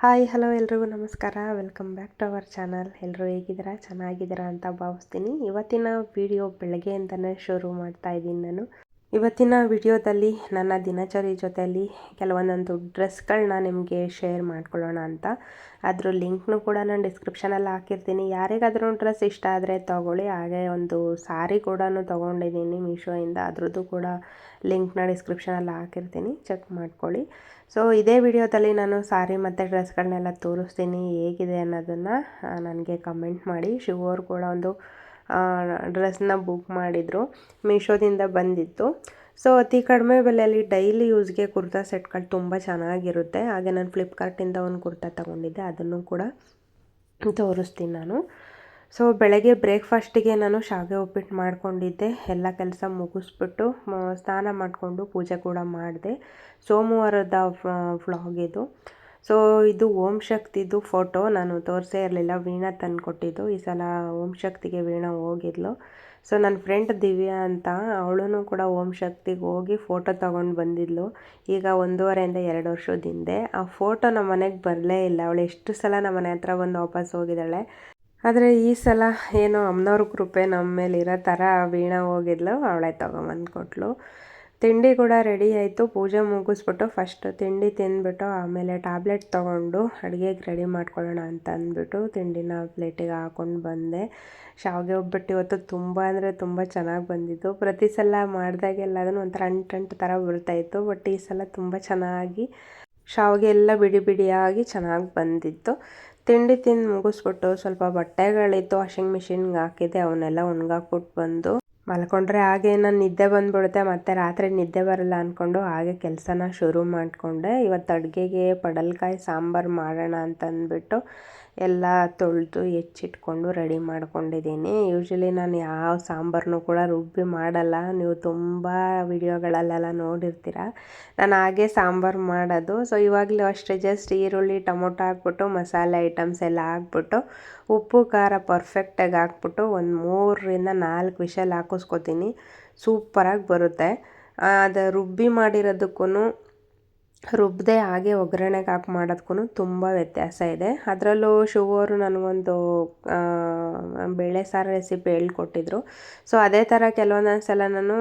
Hi hello ಎಲ್ರಿಗೂ ನಮಸ್ಕಾರ. Welcome back to our channel. ಎಲ್ಲರೂ ಹೇಗಿದ್ದೀರಾ? ಚೆನ್ನಾಗಿದ್ದೀರಾ ಅಂತ ಭಾವಿಸ್ತೀನಿ. ಇವತ್ತಿನ ವಿಡಿಯೋ ಬೆಳಗ್ಗೆಯಿಂದನೇ ಶುರು ಮಾಡ್ತಾ ಇದ್ದೀನಿ ನಾನು. ಇವತ್ತಿನ ವಿಡಿಯೋದಲ್ಲಿ ನನ್ನ ದಿನಚರಿ ಜೊತೆಯಲ್ಲಿ ಕೆಲವೊಂದೊಂದು ಡ್ರೆಸ್ಗಳನ್ನ ನಿಮಗೆ ಶೇರ್ ಮಾಡ್ಕೊಳ್ಳೋಣ ಅಂತ. ಅದ್ರ ಲಿಂಕ್ನು ಕೂಡ ನಾನು ಡಿಸ್ಕ್ರಿಪ್ಷನಲ್ಲಿ ಹಾಕಿರ್ತೀನಿ. ಯಾರಿಗಾದ್ರೂ ಡ್ರೆಸ್ ಇಷ್ಟ ಆದರೆ ತೊಗೊಳ್ಳಿ. ಹಾಗೆ ಒಂದು ಸಾರಿ ಕೂಡ ತೊಗೊಂಡಿದ್ದೀನಿ ಮೀಶೋಯಿಂದ, ಅದ್ರದ್ದು ಕೂಡ ಲಿಂಕ್ನ ಡಿಸ್ಕ್ರಿಪ್ಷನಲ್ಲಿ ಹಾಕಿರ್ತೀನಿ, ಚೆಕ್ ಮಾಡ್ಕೊಳ್ಳಿ. ಸೊ ಇದೇ ವಿಡಿಯೋದಲ್ಲಿ ನಾನು ಸಾರಿ ಮತ್ತು ಡ್ರೆಸ್ಗಳನ್ನೆಲ್ಲ ತೋರಿಸ್ತೀನಿ, ಹೇಗಿದೆ ಅನ್ನೋದನ್ನು ನನಗೆ ಕಮೆಂಟ್ ಮಾಡಿ. ಶಿವ ಅವರು ಕೂಡ ಒಂದು ಡ್ರೆಸ್ನ ಬುಕ್ ಮಾಡಿದರು, ಮೀಶೋದಿಂದ ಬಂದಿತ್ತು. ಸೊ ಅತಿ ಕಡಿಮೆ ಬೆಲೆಯಲ್ಲಿ ಡೈಲಿ ಯೂಸ್ಗೆ ಕುರ್ತಾ ಸೆಟ್ಗಳು ತುಂಬ ಚೆನ್ನಾಗಿರುತ್ತೆ. ಹಾಗೆ ನಾನು ಫ್ಲಿಪ್ಕಾರ್ಟಿಂದ ಒಂದು ಕುರ್ತಾ ತೊಗೊಂಡಿದ್ದೆ, ಅದನ್ನು ಕೂಡ ತೋರಿಸ್ತೀನಿ ನಾನು. ಸೊ ಬೆಳಗ್ಗೆ ಬ್ರೇಕ್ಫಾಸ್ಟಿಗೆ ನಾನು ಶಾವಿಗೆ ಉಪ್ಪಿಟ್ಟು ಮಾಡ್ಕೊಂಡಿದ್ದೆ. ಎಲ್ಲ ಕೆಲಸ ಮುಗಿಸ್ಬಿಟ್ಟು ಸ್ನಾನ ಮಾಡಿಕೊಂಡು ಪೂಜೆ ಕೂಡ ಮಾಡಿದೆ. ಸೋಮವಾರದ ವ್ಲಾಗ್ ಇದು. ಸೊ ಇದು ಓಂ ಶಕ್ತಿದು ಫೋಟೋ ನಾನು ತೋರಿಸೇ ಇರಲಿಲ್ಲ, ವೀಣಾ ತಂದು ಕೊಟ್ಟಿದ್ದು. ಈ ಸಲ ಓಂ ಶಕ್ತಿಗೆ ವೀಣಾ ಹೋಗಿದ್ಲು. ಸೊ ನನ್ನ ಫ್ರೆಂಡ್ ದಿವ್ಯಾ ಅಂತ, ಅವಳು ಕೂಡ ಓಂ ಶಕ್ತಿಗೆ ಹೋಗಿ ಫೋಟೋ ತೊಗೊಂಡು ಬಂದಿದ್ಲು. ಈಗ 1.5 2 ವರ್ಷದ ಹಿಂದೆ. ಆ ಫೋಟೋ ನಮ್ಮ ಮನೆಗೆ ಬರಲೇ ಇಲ್ಲ. ಅವಳು ಎಷ್ಟು ಸಲ ನಮ್ಮ ಮನೆ ಹತ್ರ ಬಂದು ವಾಪಸ್ ಹೋಗಿದ್ದಾಳೆ. ಆದರೆ ಈ ಸಲ ಏನೋ ಅಮ್ಮನವ್ರ ಕೃಪೆ ನಮ್ಮ ಮೇಲೆ ಇರೋ ಥರ ವೀಣಾ ಹೋಗಿದ್ಲು, ಅವಳೇ ತೊಗೊಂಬಂದು ಕೊಟ್ಲು. ತಿಂಡಿ ಕೂಡ ರೆಡಿ ಆಯಿತು. ಪೂಜೆ ಮುಗಿಸ್ಬಿಟ್ಟು ಫಸ್ಟ್ ತಿಂಡಿ ತಿಂದ್ಬಿಟ್ಟು ಆಮೇಲೆ ಟ್ಯಾಬ್ಲೆಟ್ ತೊಗೊಂಡು ಅಡುಗೆಗೆ ರೆಡಿ ಮಾಡ್ಕೊಳ್ಳೋಣ ಅಂತ ಅಂದ್ಬಿಟ್ಟು ತಿಂಡಿನ ಪ್ಲೇಟಿಗೆ ಹಾಕ್ಕೊಂಡು ಬಂದೆ. ಶಾವಿಗೆ ಉಪ್ಪಿಟ್ಟು ಇವತ್ತು ತುಂಬ ಅಂದರೆ ತುಂಬ ಚೆನ್ನಾಗಿ ಬಂದಿತ್ತು. ಪ್ರತಿ ಸಲ ಮಾಡಿದಾಗೆಲ್ಲ ಅದನ್ನು ಒಂಥರ ಅಂಟು ಥರ ಬರ್ತಾಯಿತ್ತು. ಬಟ್ ಈ ಸಲ ತುಂಬ ಚೆನ್ನಾಗಿ ಶಾವಿಗೆ ಎಲ್ಲ ಬಿಡಿ ಬಿಡಿಯಾಗಿ ಚೆನ್ನಾಗಿ ಬಂದಿತ್ತು. ತಿಂಡಿ ತಿಂದು ಮುಗಿಸ್ಬಿಟ್ಟು ಸ್ವಲ್ಪ ಬಟ್ಟೆಗಳಿತ್ತು, ವಾಷಿಂಗ್ ಮಿಷಿನ್ಗೆ ಹಾಕಿದ್ದೆ. ಅವನ್ನೆಲ್ಲ ಒಣಗಾಕ್ಬಿಟ್ಟು ಬಂದು ಮಲ್ಕೊಂಡ್ರೆ ಹಾಗೆ ನಾನು ನಿದ್ದೆ ಬಂದುಬಿಡುತ್ತೆ, ಮತ್ತು ರಾತ್ರಿ ನಿದ್ದೆ ಬರಲ್ಲ ಅಂದ್ಕೊಂಡು ಹಾಗೆ ಕೆಲಸನ ಶುರು ಮಾಡಿಕೊಂಡೆ. ಇವತ್ತು ಅಡುಗೆಗೆ ಪಡಲ್ಕಾಯಿ ಸಾಂಬಾರು ಮಾಡೋಣ ಅಂತಂದ್ಬಿಟ್ಟು ಎಲ್ಲ ತೊಳೆದು ಹೆಚ್ಚಿಟ್ಕೊಂಡು ರೆಡಿ ಮಾಡ್ಕೊಂಡಿದ್ದೀನಿ. ಯೂಶ್ವಲಿ ನಾನು ಯಾವ ಸಾಂಬಾರನ್ನು ಕೂಡ ರುಬ್ಬಿ ಮಾಡಲ್ಲ. ನೀವು ತುಂಬ ವಿಡಿಯೋಗಳಲ್ಲೆಲ್ಲ ನೋಡಿರ್ತೀರ ನಾನು ಹಾಗೆ ಸಾಂಬಾರು ಮಾಡೋದು. ಸೊ ಇವಾಗಲೂ ಅಷ್ಟೇ, ಜಸ್ಟ್ ಈರುಳ್ಳಿ ಟೊಮೊಟೊ ಹಾಕ್ಬಿಟ್ಟು ಮಸಾಲೆ ಐಟಮ್ಸ್ ಎಲ್ಲ ಹಾಕ್ಬಿಟ್ಟು ಉಪ್ಪು ಖಾರ ಪರ್ಫೆಕ್ಟಾಗಿ ಹಾಕ್ಬಿಟ್ಟು ಒಂದು 3 4 ವಿಷಲ್ ಹಾಕಿಸ್ಕೊತೀನಿ. ಸೂಪರಾಗಿ ಬರುತ್ತೆ. ಅದು ರುಬ್ಬಿ ಮಾಡಿರೋದಕ್ಕೂ ರುಬ್ಬದೆ ಹಾಗೆ ಒಗ್ಗರಣೆಗೆ ಹಾಕಿ ಮಾಡೋದಕ್ಕೂ ತುಂಬ ವ್ಯತ್ಯಾಸ ಇದೆ. ಅದರಲ್ಲೂ ಶಿವರು ನನಗೊಂದು ಬೇಳೆ ಸಾರು ರೆಸಿಪಿ ಹೇಳ್ಕೊಟ್ಟಿದ್ರು. ಸೊ ಅದೇ ಥರ ಕೆಲವೊಂದೊಂದು ಸಲ ನಾನು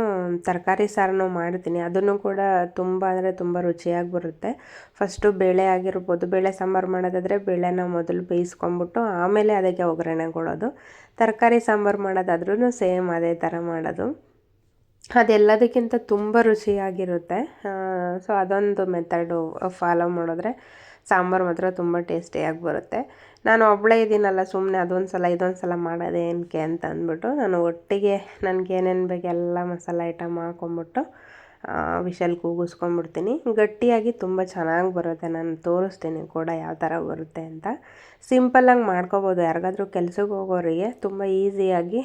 ತರಕಾರಿ ಸಾರನ್ನು ಮಾಡ್ತೀನಿ, ಅದನ್ನು ಕೂಡ ತುಂಬ ಅಂದರೆ ತುಂಬ ರುಚಿಯಾಗಿ ಬರುತ್ತೆ. ಫಸ್ಟು ಬೇಳೆ ಆಗಿರ್ಬೋದು, ಬೇಳೆ ಸಾಂಬಾರು ಮಾಡೋದಾದರೆ ಬೇಳೆನ ಮೊದಲು ಬೇಯಿಸ್ಕೊಂಬಿಟ್ಟು ಆಮೇಲೆ ಅದಕ್ಕೆ ಒಗ್ಗರಣೆ ಕೊಡೋದು. ತರಕಾರಿ ಸಾಂಬಾರು ಮಾಡೋದಾದ್ರೂ ಸೇಮ್ ಅದೇ ಥರ ಮಾಡೋದು. ಅದೆಲ್ಲದಕ್ಕಿಂತ ತುಂಬ ರುಚಿಯಾಗಿರುತ್ತೆ. ಸೊ ಅದೊಂದು ಮೆಥಡು ಫಾಲೋ ಮಾಡಿದ್ರೆ ಸಾಂಬಾರು ಮಾತ್ರ ತುಂಬ ಟೇಸ್ಟಿಯಾಗಿ ಬರುತ್ತೆ. ನಾನು ಒಬ್ಬಳೇ ಇದ್ದೀನಲ್ಲ, ಸುಮ್ಮನೆ ಅದೊಂದು ಸಲ ಇದೊಂದು ಸಲ ಮಾಡೋದೇನಕ್ಕೆ ಅಂತ ಅಂದ್ಬಿಟ್ಟು ನಾನು ಒಟ್ಟಿಗೆ ನನಗೇನೇನು ಬೇಕು ಎಲ್ಲ ಮಸಾಲೆ ಐಟಮ್ ಹಾಕ್ಕೊಂಬಿಟ್ಟು ವಿಷಲ್ ಕೂಗಿಸ್ಕೊಂಡ್ಬಿಡ್ತೀನಿ. ಗಟ್ಟಿಯಾಗಿ ತುಂಬ ಚೆನ್ನಾಗಿ ಬರುತ್ತೆ. ನಾನು ತೋರಿಸ್ತೀನಿ ಕೂಡ ಯಾವ ಥರ ಬರುತ್ತೆ ಅಂತ. ಸಿಂಪಲ್ಲಾಗಿ ಮಾಡ್ಕೊಬೋದು. ಯಾರಿಗಾದ್ರೂ ಕೆಲ್ಸಕ್ಕೆ ಹೋಗೋರಿಗೆ ತುಂಬ ಈಸಿಯಾಗಿ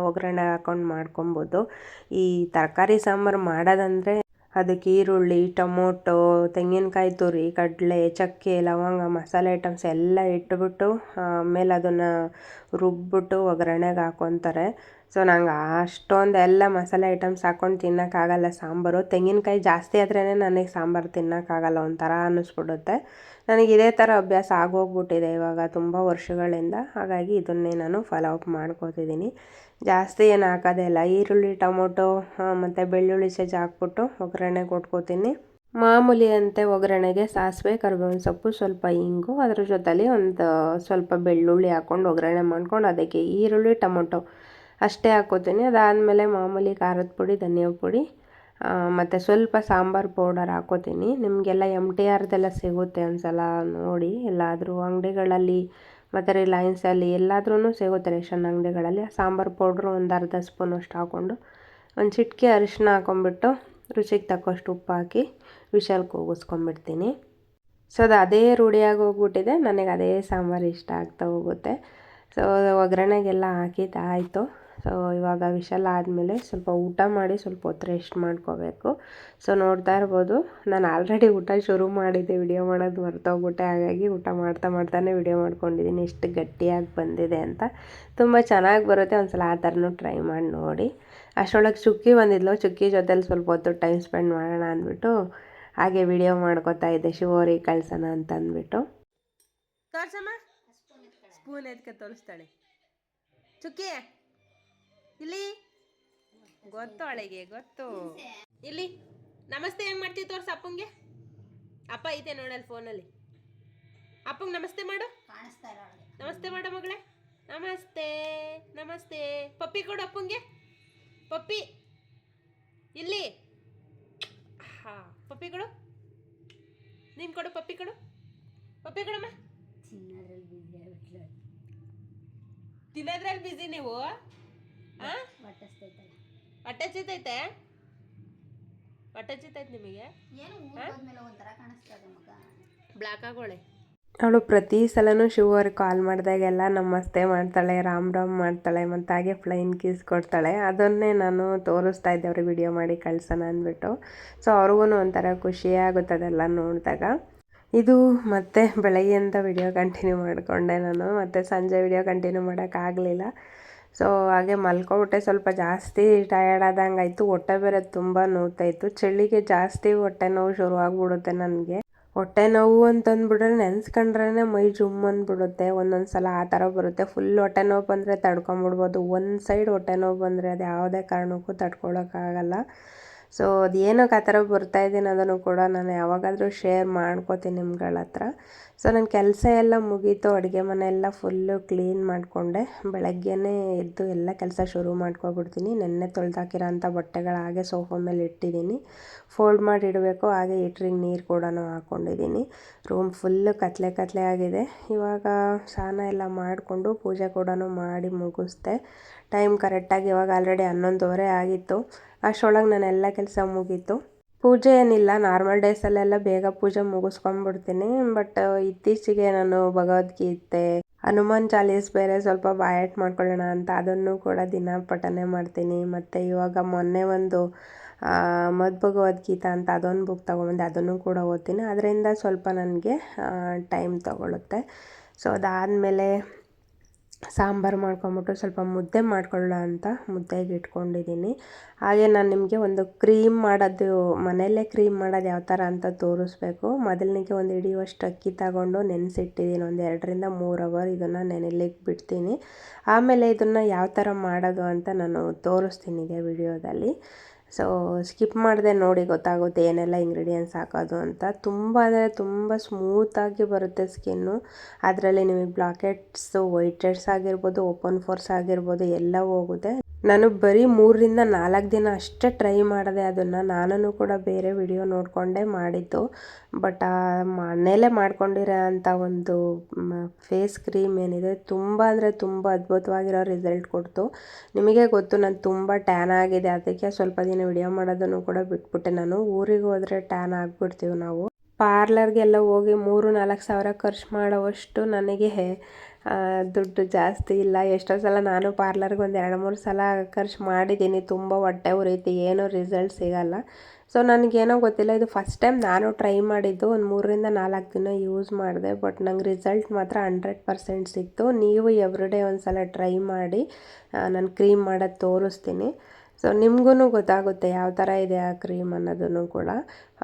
ಒಗ್ಗರಣೆ ಹಾಕ್ಕೊಂಡು ಮಾಡ್ಕೊಬೋದು. ಈ ತರಕಾರಿ ಸಾಂಬಾರು ಮಾಡೋದಂದರೆ ಅದಕ್ಕೆ ಈರುಳ್ಳಿ, ಟೊಮೊಟೊ, ತೆಂಗಿನಕಾಯಿ ತುರಿ, ಕಡಲೆ, ಚಕ್ಕೆ, ಲವಂಗ, ಮಸಾಲೆ ಐಟಮ್ಸ್ ಎಲ್ಲ ಇಟ್ಬಿಟ್ಟು ಆಮೇಲೆ ಅದನ್ನು ರುಬ್ಬಿಬಿಟ್ಟು ಒಗ್ಗರಣೆಗೆ ಹಾಕ್ಕೊತಾರೆ. ಸೊ ನಂಗೆ ಅಷ್ಟೊಂದು ಎಲ್ಲ ಮಸಾಲೆ ಐಟಮ್ಸ್ ಹಾಕ್ಕೊಂಡು ತಿನ್ನೋಕ್ಕಾಗಲ್ಲ ಸಾಂಬಾರು. ತೆಂಗಿನಕಾಯಿ ಜಾಸ್ತಿ ಆದ್ರೇ ನನಗೆ ಸಾಂಬಾರು ತಿನ್ನೋಕ್ಕಾಗಲ್ಲ, ಒಂಥರ ಅನ್ನಿಸ್ಬಿಡುತ್ತೆ. ನನಗೆ ಇದೇ ಥರ ಅಭ್ಯಾಸ ಆಗೋಗ್ಬಿಟ್ಟಿದೆ ಇವಾಗ ತುಂಬ ವರ್ಷಗಳಿಂದ. ಹಾಗಾಗಿ ಇದನ್ನೇ ನಾನು ಫಾಲೋ ಅಪ್ ಮಾಡ್ಕೋತಿದ್ದೀನಿ. ಜಾಸ್ತಿ ಏನು ಹಾಕೋದೇ ಇಲ್ಲ. ಈರುಳ್ಳಿ, ಟೊಮೊಟೊ ಮತ್ತು ಬೆಳ್ಳುಳ್ಳಿ ಸಜ್ಜಿ ಹಾಕ್ಬಿಟ್ಟು ಒಗ್ಗರಣೆ ಕೊಟ್ಕೋತೀನಿ. ಮಾಮೂಲಿ ಅಂತೆ ಒಗ್ಗರಣೆಗೆ ಸಾಸಿವೆ, ಕರಿಬೇವಿನ ಸೊಪ್ಪು, ಸ್ವಲ್ಪ ಇಂಗು, ಅದ್ರ ಜೊತೆಲಿ ಒಂದು ಸ್ವಲ್ಪ ಬೆಳ್ಳುಳ್ಳಿ ಹಾಕ್ಕೊಂಡು ಒಗ್ಗರಣೆ ಮಾಡ್ಕೊಂಡು ಅದಕ್ಕೆ ಈರುಳ್ಳಿ, ಟೊಮೊಟೊ ಅಷ್ಟೇ ಹಾಕ್ಕೋತೀನಿ. ಅದಾದಮೇಲೆ ಮಾಮೂಲಿ ಖಾರದ ಪುಡಿ, ಧನಿಯಾ ಪುಡಿ ಮತ್ತು ಸ್ವಲ್ಪ ಸಾಂಬಾರು ಪೌಡರ್ ಹಾಕ್ಕೋತೀನಿ. ನಿಮಗೆಲ್ಲ MTRದೆಲ್ಲ ಸಿಗುತ್ತೆ, ಒಂದ್ಸಲ ನೋಡಿ. ಎಲ್ಲಾದರೂ ಅಂಗಡಿಗಳಲ್ಲಿ ಮತ್ತು ರಿಲಯನ್ಸಲ್ಲಿ ಎಲ್ಲಾದ್ರೂ ಸಿಗುತ್ತೆ, ರೇಷನ್ ಅಂಗಡಿಗಳಲ್ಲಿ. ಸಾಂಬಾರು ಪೌಡ್ರು ಒಂದು ಅರ್ಧ ಸ್ಪೂನಷ್ಟು ಹಾಕ್ಕೊಂಡು ಒಂದು ಚಿಟಿಕೆ ಅರಿಶಿನ ಹಾಕ್ಕೊಂಬಿಟ್ಟು ರುಚಿಗೆ ತಕ್ಕಷ್ಟು ಉಪ್ಪು ಹಾಕಿ ವಿಷಲ್ ಕೂಗಿಸ್ಕೊಂಬಿಡ್ತೀನಿ. ಸೊ ಅದು ಅದೇ ರೂಢಿಯಾಗಿ ಹೋಗ್ಬಿಟ್ಟಿದೆ, ನನಗೆ ಅದೇ ಸಾಂಬಾರು ಇಷ್ಟ ಆಗ್ತಾ ಹೋಗುತ್ತೆ. ಸೊ ಒಗ್ಗರಣೆಗೆಲ್ಲ ಹಾಕಿದ್ದಾಯಿತು. ಸೊ ಇವಾಗ ವಿಷಲ್ ಆದಮೇಲೆ ಸ್ವಲ್ಪ ಊಟ ಮಾಡಿ ಸ್ವಲ್ಪ ಹೊತ್ತು ರೆಸ್ಟ್ ಮಾಡ್ಕೋಬೇಕು. ಸೊ ನೋಡ್ತಾ ಇರ್ಬೋದು, ನಾನು ಆಲ್ರೆಡಿ ಊಟ ಶುರು ಮಾಡಿದ್ದೆ, ವಿಡಿಯೋ ಮಾಡೋದು ಮರ್ತೋಗ್ಬಿಟ್ಟೆ. ಹಾಗಾಗಿ ಊಟ ಮಾಡ್ತಾನೆ ವಿಡಿಯೋ ಮಾಡ್ಕೊಂಡಿದ್ದೀನಿ, ಎಷ್ಟು ಗಟ್ಟಿಯಾಗಿ ಬಂದಿದೆ ಅಂತ. ತುಂಬ ಚೆನ್ನಾಗಿ ಬರುತ್ತೆ. ಒಂದು ಸಲ ಆ ಥರನೂ ಟ್ರೈ ಮಾಡಿ ನೋಡಿ. ಅಷ್ಟರೊಳಗೆ ಚುಕ್ಕಿ ಬಂದಿದ್ಲು, ಚುಕ್ಕಿ ಜೊತೆಲಿ ಸ್ವಲ್ಪ ಹೊತ್ತು ಟೈಮ್ ಸ್ಪೆಂಡ್ ಮಾಡೋಣ ಅಂದ್ಬಿಟ್ಟು ಹಾಗೆ ವಿಡಿಯೋ ಮಾಡ್ಕೋತಾ ಇದ್ದೆ, ಶಿವರಿಗೆ ಕಳ್ಸೋಣ ಅಂತ ಅಂದ್ಬಿಟ್ಟು. ತೋರ್ಸಮ್ಮ. ಸ್ಪೂನ್ ಎತ್ಕ ತೋರಿಸ್ತಾಳೆ. ಚುಕ್ಕಿ ಇಲ್ಲಿ ಗೊತ್ತು, ಅವಳಿಗೆ ಗೊತ್ತು. ಇಲ್ಲಿ ನಮಸ್ತೆ ಹೆಂಗ್ ಮಾಡ್ತೀವಿ ತೋರ್ಸ ಅಪ್ಪಂಗೆ. ಅಪ್ಪ ಐತೆ ನೋಡಲ್ಲಿ ಫೋನಲ್ಲಿ. ಅಪ್ಪಂಗೆ ನಮಸ್ತೆ ಮಾಡು. ನಮಸ್ತೆ ಮಾಡು ಮಗಳೇ. ನಮಸ್ತೆ ನಮಸ್ತೆ. ಪಪ್ಪಿ ಕೊಡು ಅಪ್ಪಂಗೆ. ಪಪ್ಪಿ ಇಲ್ಲಿ. ಹಾ ಪಪ್ಪಿ ಕೊಡು. ನೀನು ಕೊಡು ಪಪ್ಪಿ ಕೊಡು. ಪಪ್ಪಿ ಕೊಡಮ್ಮ. ತಿನ್ನೋದ್ರಲ್ಲಿ ಬಿಸಿ ನೀವು. ಹೊಟ್ಟೆ ಹಚ್ಚೈತೆ. ಹೊಟ್ಟೆ ಹಚ್ಚೈತೆ ನಿಮಗೆ. ಬ್ಲಾಕ್ ಆಗೋಳೆ. ಅವಳು ಪ್ರತಿ ಸಲನೂ ಶಿವ ಅವ್ರಿಗೆ ಕಾಲ್ ಮಾಡಿದಾಗೆಲ್ಲ ನಮಸ್ತೆ ಮಾಡ್ತಾಳೆ, ರಾಮ್ ರಾಮ್ ಮಾಡ್ತಾಳೆ, ಮತ್ತು ಹಾಗೆ ಫ್ಲೈನ್ ಕೀಸ್ ಕೊಡ್ತಾಳೆ. ಅದನ್ನೇ ನಾನು ತೋರಿಸ್ತಾ ಇದ್ದೆ ಅವ್ರಿಗೆ ವಿಡಿಯೋ ಮಾಡಿ ಕಳ್ಸೋಣ ಅಂದ್ಬಿಟ್ಟು. ಸೊ ಅವ್ರಿಗೂ ಒಂಥರ ಖುಷಿಯಾಗುತ್ತೆ ಅದೆಲ್ಲ ನೋಡಿದಾಗ. ಇದು ಮತ್ತೆ ಬೆಳಗ್ಗೆಯಿಂದ ವಿಡಿಯೋ ಕಂಟಿನ್ಯೂ ಮಾಡಿಕೊಂಡೆ ನಾನು. ಮತ್ತು ಸಂಜೆ ವಿಡಿಯೋ ಕಂಟಿನ್ಯೂ ಮಾಡೋಕ್ಕಾಗಲಿಲ್ಲ. ಸೊ ಹಾಗೆ ಮಲ್ಕೊಬಿಟ್ಟೆ. ಸ್ವಲ್ಪ ಜಾಸ್ತಿ ಟಯರ್ಡ್ ಆದಂಗೆ ಆಯಿತು. ಹೊಟ್ಟೆ ಬೇರೆ ತುಂಬ ನೋವ್ತಾಯಿತ್ತು. ಚಳಿಗೆ ಜಾಸ್ತಿ ಹೊಟ್ಟೆ ನೋವು ಶುರುವಾಗ್ಬಿಡುತ್ತೆ ನನಗೆ. ಹೊಟ್ಟೆ ನೋವು ಅಂತಂದ್ಬಿಟ್ರೆ ನೆನೆಸ್ಕೊಂಡ್ರೆ ಮೈ ಜುಮ್ ಅಂದ್ಬಿಡುತ್ತೆ. ಒಂದೊಂದು ಸಲ ಆ ಥರ ಬರುತ್ತೆ. ಫುಲ್ ಹೊಟ್ಟೆ ನೋವು ಬಂದರೆ ತಡ್ಕೊಂಬಿಡ್ಬೋದು. ಒಂದು ಸೈಡ್ ಹೊಟ್ಟೆ ನೋವು ಬಂದರೆ ಅದು ಯಾವುದೇ ಕಾರಣಕ್ಕೂ ತಡ್ಕೊಳಕ್ಕಾಗಲ್ಲ. ಸೊ ಅದು ಏನಕ್ಕೆ ಆ ಥರ ಬರ್ತಾಯಿದ್ದೀನಿ ಅದನ್ನು ಕೂಡ ನಾನು ಯಾವಾಗಾದರೂ ಶೇರ್ ಮಾಡ್ಕೋತೀನಿ ನಿಮ್ಗಳ ಹತ್ರ. ಸೊ ನನ್ನ ಕೆಲಸ ಎಲ್ಲ ಮುಗೀತು. ಅಡುಗೆ ಮನೆ ಎಲ್ಲ ಫುಲ್ಲು ಕ್ಲೀನ್ ಮಾಡಿಕೊಂಡೆ. ಬೆಳಗ್ಗೆನೇ ಎದ್ದು ಎಲ್ಲ ಕೆಲಸ ಶುರು ಮಾಡ್ಕೊಬಿಡ್ತೀನಿ. ನೆನ್ನೆ ತೊಳೆದಾಕಿರೋ ಅಂಥ ಬಟ್ಟೆಗಳು ಹಾಗೆ ಸೋಫಾ ಮೇಲೆ ಇಟ್ಟಿದ್ದೀನಿ. ಫೋಲ್ಡ್ ಮಾಡಿ ಇಡಬೇಕು. ಹಾಗೆ ಹೀಟ್ರಿಗೆ ನೀರು ಕೂಡ ಹಾಕ್ಕೊಂಡಿದ್ದೀನಿ. ರೂಮ್ ಫುಲ್ಲು ಕತ್ಲೆ ಆಗಿದೆ. ಇವಾಗ ಸ್ನಾನ ಎಲ್ಲ ಮಾಡಿಕೊಂಡು ಪೂಜೆ ಕೂಡ ಮಾಡಿ ಮುಗಿಸ್ದೆ. ಟೈಮ್ ಕರೆಕ್ಟಾಗಿ ಇವಾಗ ಆಲ್ರೆಡಿ 11:30 ಆಗಿತ್ತು. ಅಷ್ಟರೊಳಗೆ ನಾನು ಎಲ್ಲ ಕೆಲಸ ಮುಗೀತು. ಪೂಜೆ ಏನಿಲ್ಲ, ನಾರ್ಮಲ್ ಡೇಸಲ್ಲೆಲ್ಲ ಬೇಗ ಪೂಜೆ ಮುಗಿಸ್ಕೊಂಡ್ಬಿಡ್ತೀನಿ. ಬಟ್ ಇತ್ತೀಚೆಗೆ ನಾನು ಭಗವದ್ಗೀತೆ, ಹನುಮಾನ್ ಚಾಲೀಸ್ ಬೇರೆ ಸ್ವಲ್ಪ ಬಾಯಟ್ ಮಾಡ್ಕೊಳ್ಳೋಣ ಅಂತ ಅದನ್ನು ಕೂಡ ದಿನ ಪಠನೆ ಮಾಡ್ತೀನಿ. ಮತ್ತು ಇವಾಗ ಮೊನ್ನೆ ಒಂದು ಭಗವದ್ಗೀತಾ ಅಂತ ಅದೊಂದು ಬುಕ್ ತೊಗೊಂಬಂದೆ, ಅದನ್ನು ಕೂಡ ಓದ್ತೀನಿ. ಅದರಿಂದ ಸ್ವಲ್ಪ ನನಗೆ ಟೈಮ್ ತೊಗೊಳುತ್ತೆ. ಸೊ ಅದಾದಮೇಲೆ ಸಾಂಬಾರು ಮಾಡ್ಕೊಂಬಿಟ್ಟು ಸ್ವಲ್ಪ ಮುದ್ದೆ ಮಾಡ್ಕೊಳ್ಳೋಣ ಅಂತ ಮುದ್ದೆಗೆ ಇಟ್ಕೊಂಡಿದ್ದೀನಿ. ಹಾಗೆ ನಾನು ನಿಮಗೆ ಒಂದು ಕ್ರೀಮ್ ಮಾಡೋದು, ಮನೆಯಲ್ಲೇ ಕ್ರೀಮ್ ಮಾಡೋದು ಯಾವ ಥರ ಅಂತ ತೋರಿಸ್ಬೇಕು. ಮೊದಲನಿಗೆ ಒಂದು ಹಿಡಿಯುವಷ್ಟು ಅಕ್ಕಿ ತಗೊಂಡು ನೆನೆಸಿಟ್ಟಿದ್ದೀನಿ. ಒಂದು 2-3 ಅವರ್ ಇದನ್ನು ನೆನೆಲಿಕ್ಕೆ ಬಿಡ್ತೀನಿ. ಆಮೇಲೆ ಇದನ್ನು ಯಾವ ಥರ ಮಾಡೋದು ಅಂತ ನಾನು ತೋರಿಸ್ತೀನಿ ಇದೇ ವಿಡಿಯೋದಲ್ಲಿ. ಸೊ ಸ್ಕಿಪ್ ಮಾಡಿದೆ ನೋಡಿ, ಗೊತ್ತಾಗುತ್ತೆ ಏನೆಲ್ಲ ಇಂಗ್ರೀಡಿಯೆಂಟ್ಸ್ ಹಾಕೋದು ಅಂತ. ತುಂಬ ಅಂದರೆ ತುಂಬ ಸ್ಮೂತಾಗಿ ಬರುತ್ತೆ ಸ್ಕಿನ್ನು. ಅದರಲ್ಲಿ ನಿಮಗೆ ಬ್ಲಾಕ್ ಹೆಡ್ಸು, ವೈಟ್ ಹೆಡ್ಸ್ ಆಗಿರ್ಬೋದು, ಓಪನ್ ಪೋರ್ಸ್ ಆಗಿರ್ಬೋದು ಎಲ್ಲ ಹೋಗುತ್ತೆ. ನಾನು ಬರೀ 3-4 ದಿನ ಅಷ್ಟೇ ಟ್ರೈ ಮಾಡಿದೆ ಅದನ್ನು. ನಾನು ಕೂಡ ಬೇರೆ ವಿಡಿಯೋ ನೋಡಿಕೊಂಡೇ ಮಾಡಿದ್ದು. ಬಟ್ ಮನೇಲೇ ಮಾಡ್ಕೊಂಡಿರೋ ಅಂಥ ಒಂದು ಫೇಸ್ ಕ್ರೀಮ್ ಏನಿದೆ ತುಂಬ ಅಂದರೆ ತುಂಬ ಅದ್ಭುತವಾಗಿರೋ ರಿಸಲ್ಟ್ ಕೊಡ್ತು. ನಿಮಗೆ ಗೊತ್ತು ನಾನು ತುಂಬ ಟ್ಯಾನ್ ಆಗಿದೆ, ಅದಕ್ಕೆ ಸ್ವಲ್ಪ ದಿನ ವಿಡಿಯೋ ಮಾಡೋದನ್ನು ಕೂಡ ಬಿಟ್ಬಿಟ್ಟೆ. ನಾನು ಊರಿಗೆ ಹೋದರೆ ಟ್ಯಾನ್ ಆಗಿಬಿಡ್ತೀವಿ ನಾವು. ಪಾರ್ಲರ್ಗೆಲ್ಲ ಹೋಗಿ 3-4 ಸಾವಿರ ಖರ್ಚು ಮಾಡೋವಷ್ಟು ನನಗೆ ದುಡ್ಡು ಜಾಸ್ತಿ ಇಲ್ಲ. ಎಷ್ಟೋ ಸಲ ನಾನು ಪಾರ್ಲರ್ಗೆ ಒಂದು 2-3 ಸಲ ಖರ್ಚು ಮಾಡಿದ್ದೀನಿ. ತುಂಬ ಹೊಟ್ಟೆ ಉರಿಯುತ್ತೆ, ಏನೂ ರಿಸಲ್ಟ್ ಸಿಗಲ್ಲ. ಸೊ ನನಗೇನೋ ಗೊತ್ತಿಲ್ಲ, ಇದು ಫಸ್ಟ್ ಟೈಮ್ ನಾನು ಟ್ರೈ ಮಾಡಿದ್ದು. ಒಂದು 3-4 ದಿನ ಯೂಸ್ ಮಾಡಿದೆ. ಬಟ್ ನಂಗೆ ರಿಸಲ್ಟ್ ಮಾತ್ರ 100% ಸಿಕ್ತು. ನೀವು ಎವ್ರಿಡೇ ಒಂದು ಸಲ ಟ್ರೈ ಮಾಡಿ. ನಾನು ಕ್ರೀಮ್ ಮಾಡೋದು ತೋರಿಸ್ತೀನಿ. ಸೊ ನಿಮಗೂ ಗೊತ್ತಾಗುತ್ತೆ ಯಾವ ಥರ ಇದೆ ಆ ಕ್ರೀಮ್ ಅನ್ನೋದನ್ನು ಕೂಡ.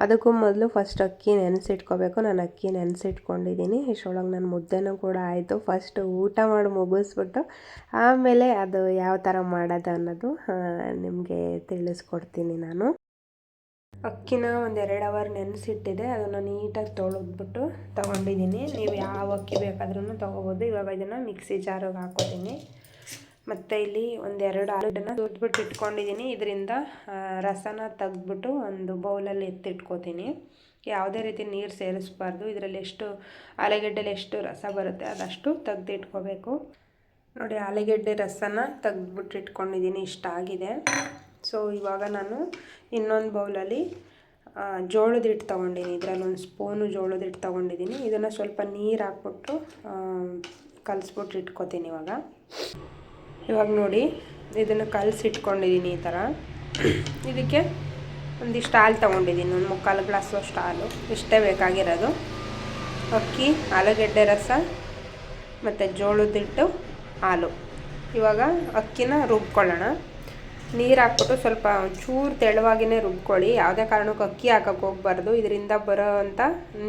ಅದಕ್ಕೂ ಮೊದಲು ಫಸ್ಟ್ ಅಕ್ಕಿ ನೆನೆಸಿಟ್ಕೋಬೇಕು. ನಾನು ಅಕ್ಕಿ ನೆನೆಸಿಟ್ಕೊಂಡಿದ್ದೀನಿ. ಇಷ್ಟರೊಳಗೆ ನನ್ನ ಮುದ್ದೆನೂ ಕೂಡ ಆಯಿತು. ಫಸ್ಟ್ ಊಟ ಮಾಡಿ ಮುಗಿಸ್ಬಿಟ್ಟು ಆಮೇಲೆ ಅದು ಯಾವ ಥರ ಮಾಡೋದು ಅನ್ನೋದು ನಿಮಗೆ ತಿಳಿಸ್ಕೊಡ್ತೀನಿ ನಾನು. ಅಕ್ಕಿನ ಒಂದು 2 ಅವರ್ ನೆನೆಸಿಟ್ಟಿದೆ. ಅದನ್ನು ನೀಟಾಗಿ ತೊಳೆದ್ಬಿಟ್ಟು ತೊಗೊಂಡಿದ್ದೀನಿ. ನೀವು ಯಾವ ಅಕ್ಕಿ ಬೇಕಾದ್ರೂ ತೊಗೋಬೋದು. ಇವಾಗ ಇದನ್ನು ಮಿಕ್ಸಿ ಜಾರಿಗೆ ಹಾಕೋತೀನಿ. ಮತ್ತು ಇಲ್ಲಿ 1-2 ಆಲೂಗಡ್ಡೆನ ತುರಿದ್ಬಿಟ್ಟು ಇಟ್ಕೊಂಡಿದ್ದೀನಿ. ಇದರಿಂದ ರಸನ ತೆಗೆದ್ಬಿಟ್ಟು ಒಂದು ಬೌಲಲ್ಲಿ ಎತ್ತಿಟ್ಕೋತೀನಿ. ಯಾವುದೇ ರೀತಿ ನೀರು ಸೇರಿಸ್ಬಾರ್ದು. ಇದರಲ್ಲಿ ಆಲೂಗಡ್ಡೆಲಿ ಎಷ್ಟು ರಸ ಬರುತ್ತೆ ಅದಷ್ಟು ತೆಗೆದಿಟ್ಕೋಬೇಕು. ನೋಡಿ, ಆಲೂಗಡ್ಡೆ ರಸನ ತೆಗೆದ್ಬಿಟ್ಟು ಇಟ್ಕೊಂಡಿದ್ದೀನಿ. ಇಷ್ಟ ಆಗಿದೆ. ಸೊ ಇವಾಗ ನಾನು ಇನ್ನೊಂದು ಬೌಲಲ್ಲಿ ಜೋಳದ ಹಿಟ್ಟು ತೊಗೊಂಡಿನಿ. ಇದರಲ್ಲಿ 1 ಸ್ಪೂನು ಜೋಳದ ಹಿಟ್ಟು ತೊಗೊಂಡಿದ್ದೀನಿ. ಇದನ್ನು ಸ್ವಲ್ಪ ನೀರು ಹಾಕ್ಬಿಟ್ಟು ಕಲಿಸ್ಬಿಟ್ಟು ಇಟ್ಕೋತೀನಿ. ಇವಾಗ ನೋಡಿ, ಇದನ್ನು ಕಲಸಿಟ್ಕೊಂಡಿದ್ದೀನಿ ಈ ಥರ. ಇದಕ್ಕೆ ಒಂದಿಷ್ಟು ಹಾಲು ತೊಗೊಂಡಿದ್ದೀನಿ, 1/4 ಗ್ಲಾಸು ಅಷ್ಟು ಹಾಲು. ಇಷ್ಟೇ ಬೇಕಾಗಿರೋದು. ಅಕ್ಕಿ, ಆಲೂಗಡ್ಡೆ ರಸ ಮತ್ತು ಜೋಳದ ಹಿಟ್ಟು, ಹಾಲು. ಇವಾಗ ಅಕ್ಕಿನ ರುಬ್ಕೊಳ್ಳೋಣ. ನೀರು ಹಾಕ್ಬಿಟ್ಟು ಸ್ವಲ್ಪ ಚೂರು ತೆಳುವಾಗಿಯೇ ರುಬ್ಕೊಳ್ಳಿ. ಯಾವುದೇ ಕಾರಣಕ್ಕೂ ಅಕ್ಕಿ ಹಾಕೋಕ್ಕೆ ಹೋಗ್ಬಾರ್ದು. ಇದರಿಂದ ಬರೋ ಅಂಥ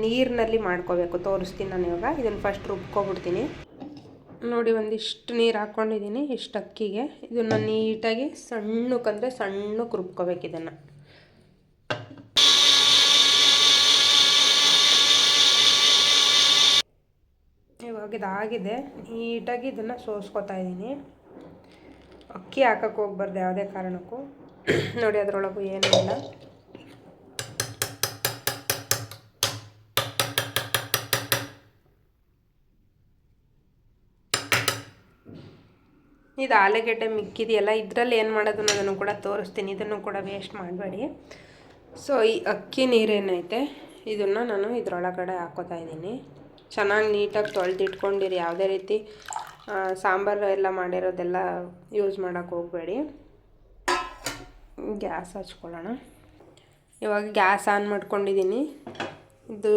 ನೀರಿನಲ್ಲಿ ಮಾಡ್ಕೋಬೇಕು. ತೋರಿಸ್ತೀನಿ ನಾನು ಇವಾಗ. ಇದನ್ನು ಫಸ್ಟ್ ರುಬ್ಕೊಬಿಡ್ತೀನಿ. ನೋಡಿ, ಒಂದಿಷ್ಟು ನೀರು ಹಾಕ್ಕೊಂಡಿದ್ದೀನಿ ಇಷ್ಟು ಅಕ್ಕಿಗೆ. ಇದನ್ನು ನೀಟಾಗಿ ಸಣ್ಣಕ್ಕಂದರೆ ಸಣ್ಣಕ್ಕೆ ರುಬ್ಕೋಬೇಕು ಇದನ್ನು. ಇವಾಗ ಇದಾಗಿದೆ. ನೀಟಾಗಿ ಇದನ್ನು ಸೋಸ್ಕೊತಾ ಇದ್ದೀನಿ. ಅಕ್ಕಿ ಹಾಕಕ್ಕೆ ಹೋಗ್ಬಾರ್ದು ಯಾವುದೇ ಕಾರಣಕ್ಕೂ. ನೋಡಿ, ಅದರೊಳಗೂ ಏನೂ ಇಲ್ಲ. ಇದು ಆಲೂಗೆಡ್ಡೆ ಮಿಕ್ಕಿದೆಯಲ್ಲ, ಇದರಲ್ಲಿ ಏನು ಮಾಡೋದು ಅನ್ನೋದನ್ನು ಕೂಡ ತೋರಿಸ್ತೀನಿ. ಇದನ್ನು ಕೂಡ ವೇಸ್ಟ್ ಮಾಡಬೇಡಿ. ಸೊ ಈ ಅಕ್ಕಿ ನೀರೇನೈತೆ ಇದನ್ನು ನಾನು ಇದರೊಳಗಡೆ ಹಾಕೋತಾ ಇದ್ದೀನಿ. ಚೆನ್ನಾಗಿ ನೀಟಾಗಿ ತೊಳೆದಿಟ್ಕೊಂಡಿರಿ. ಯಾವುದೇ ರೀತಿ ಸಾಂಬಾರು ಎಲ್ಲ ಮಾಡಿರೋದೆಲ್ಲ ಯೂಸ್ ಮಾಡೋಕ್ಕೆ ಹೋಗಬೇಡಿ. ಗ್ಯಾಸ್ ಹಚ್ಕೊಳ್ಳೋಣ. ಇವಾಗ ಗ್ಯಾಸ್ ಆನ್ ಮಾಡ್ಕೊಂಡಿದ್ದೀನಿ. ಇದು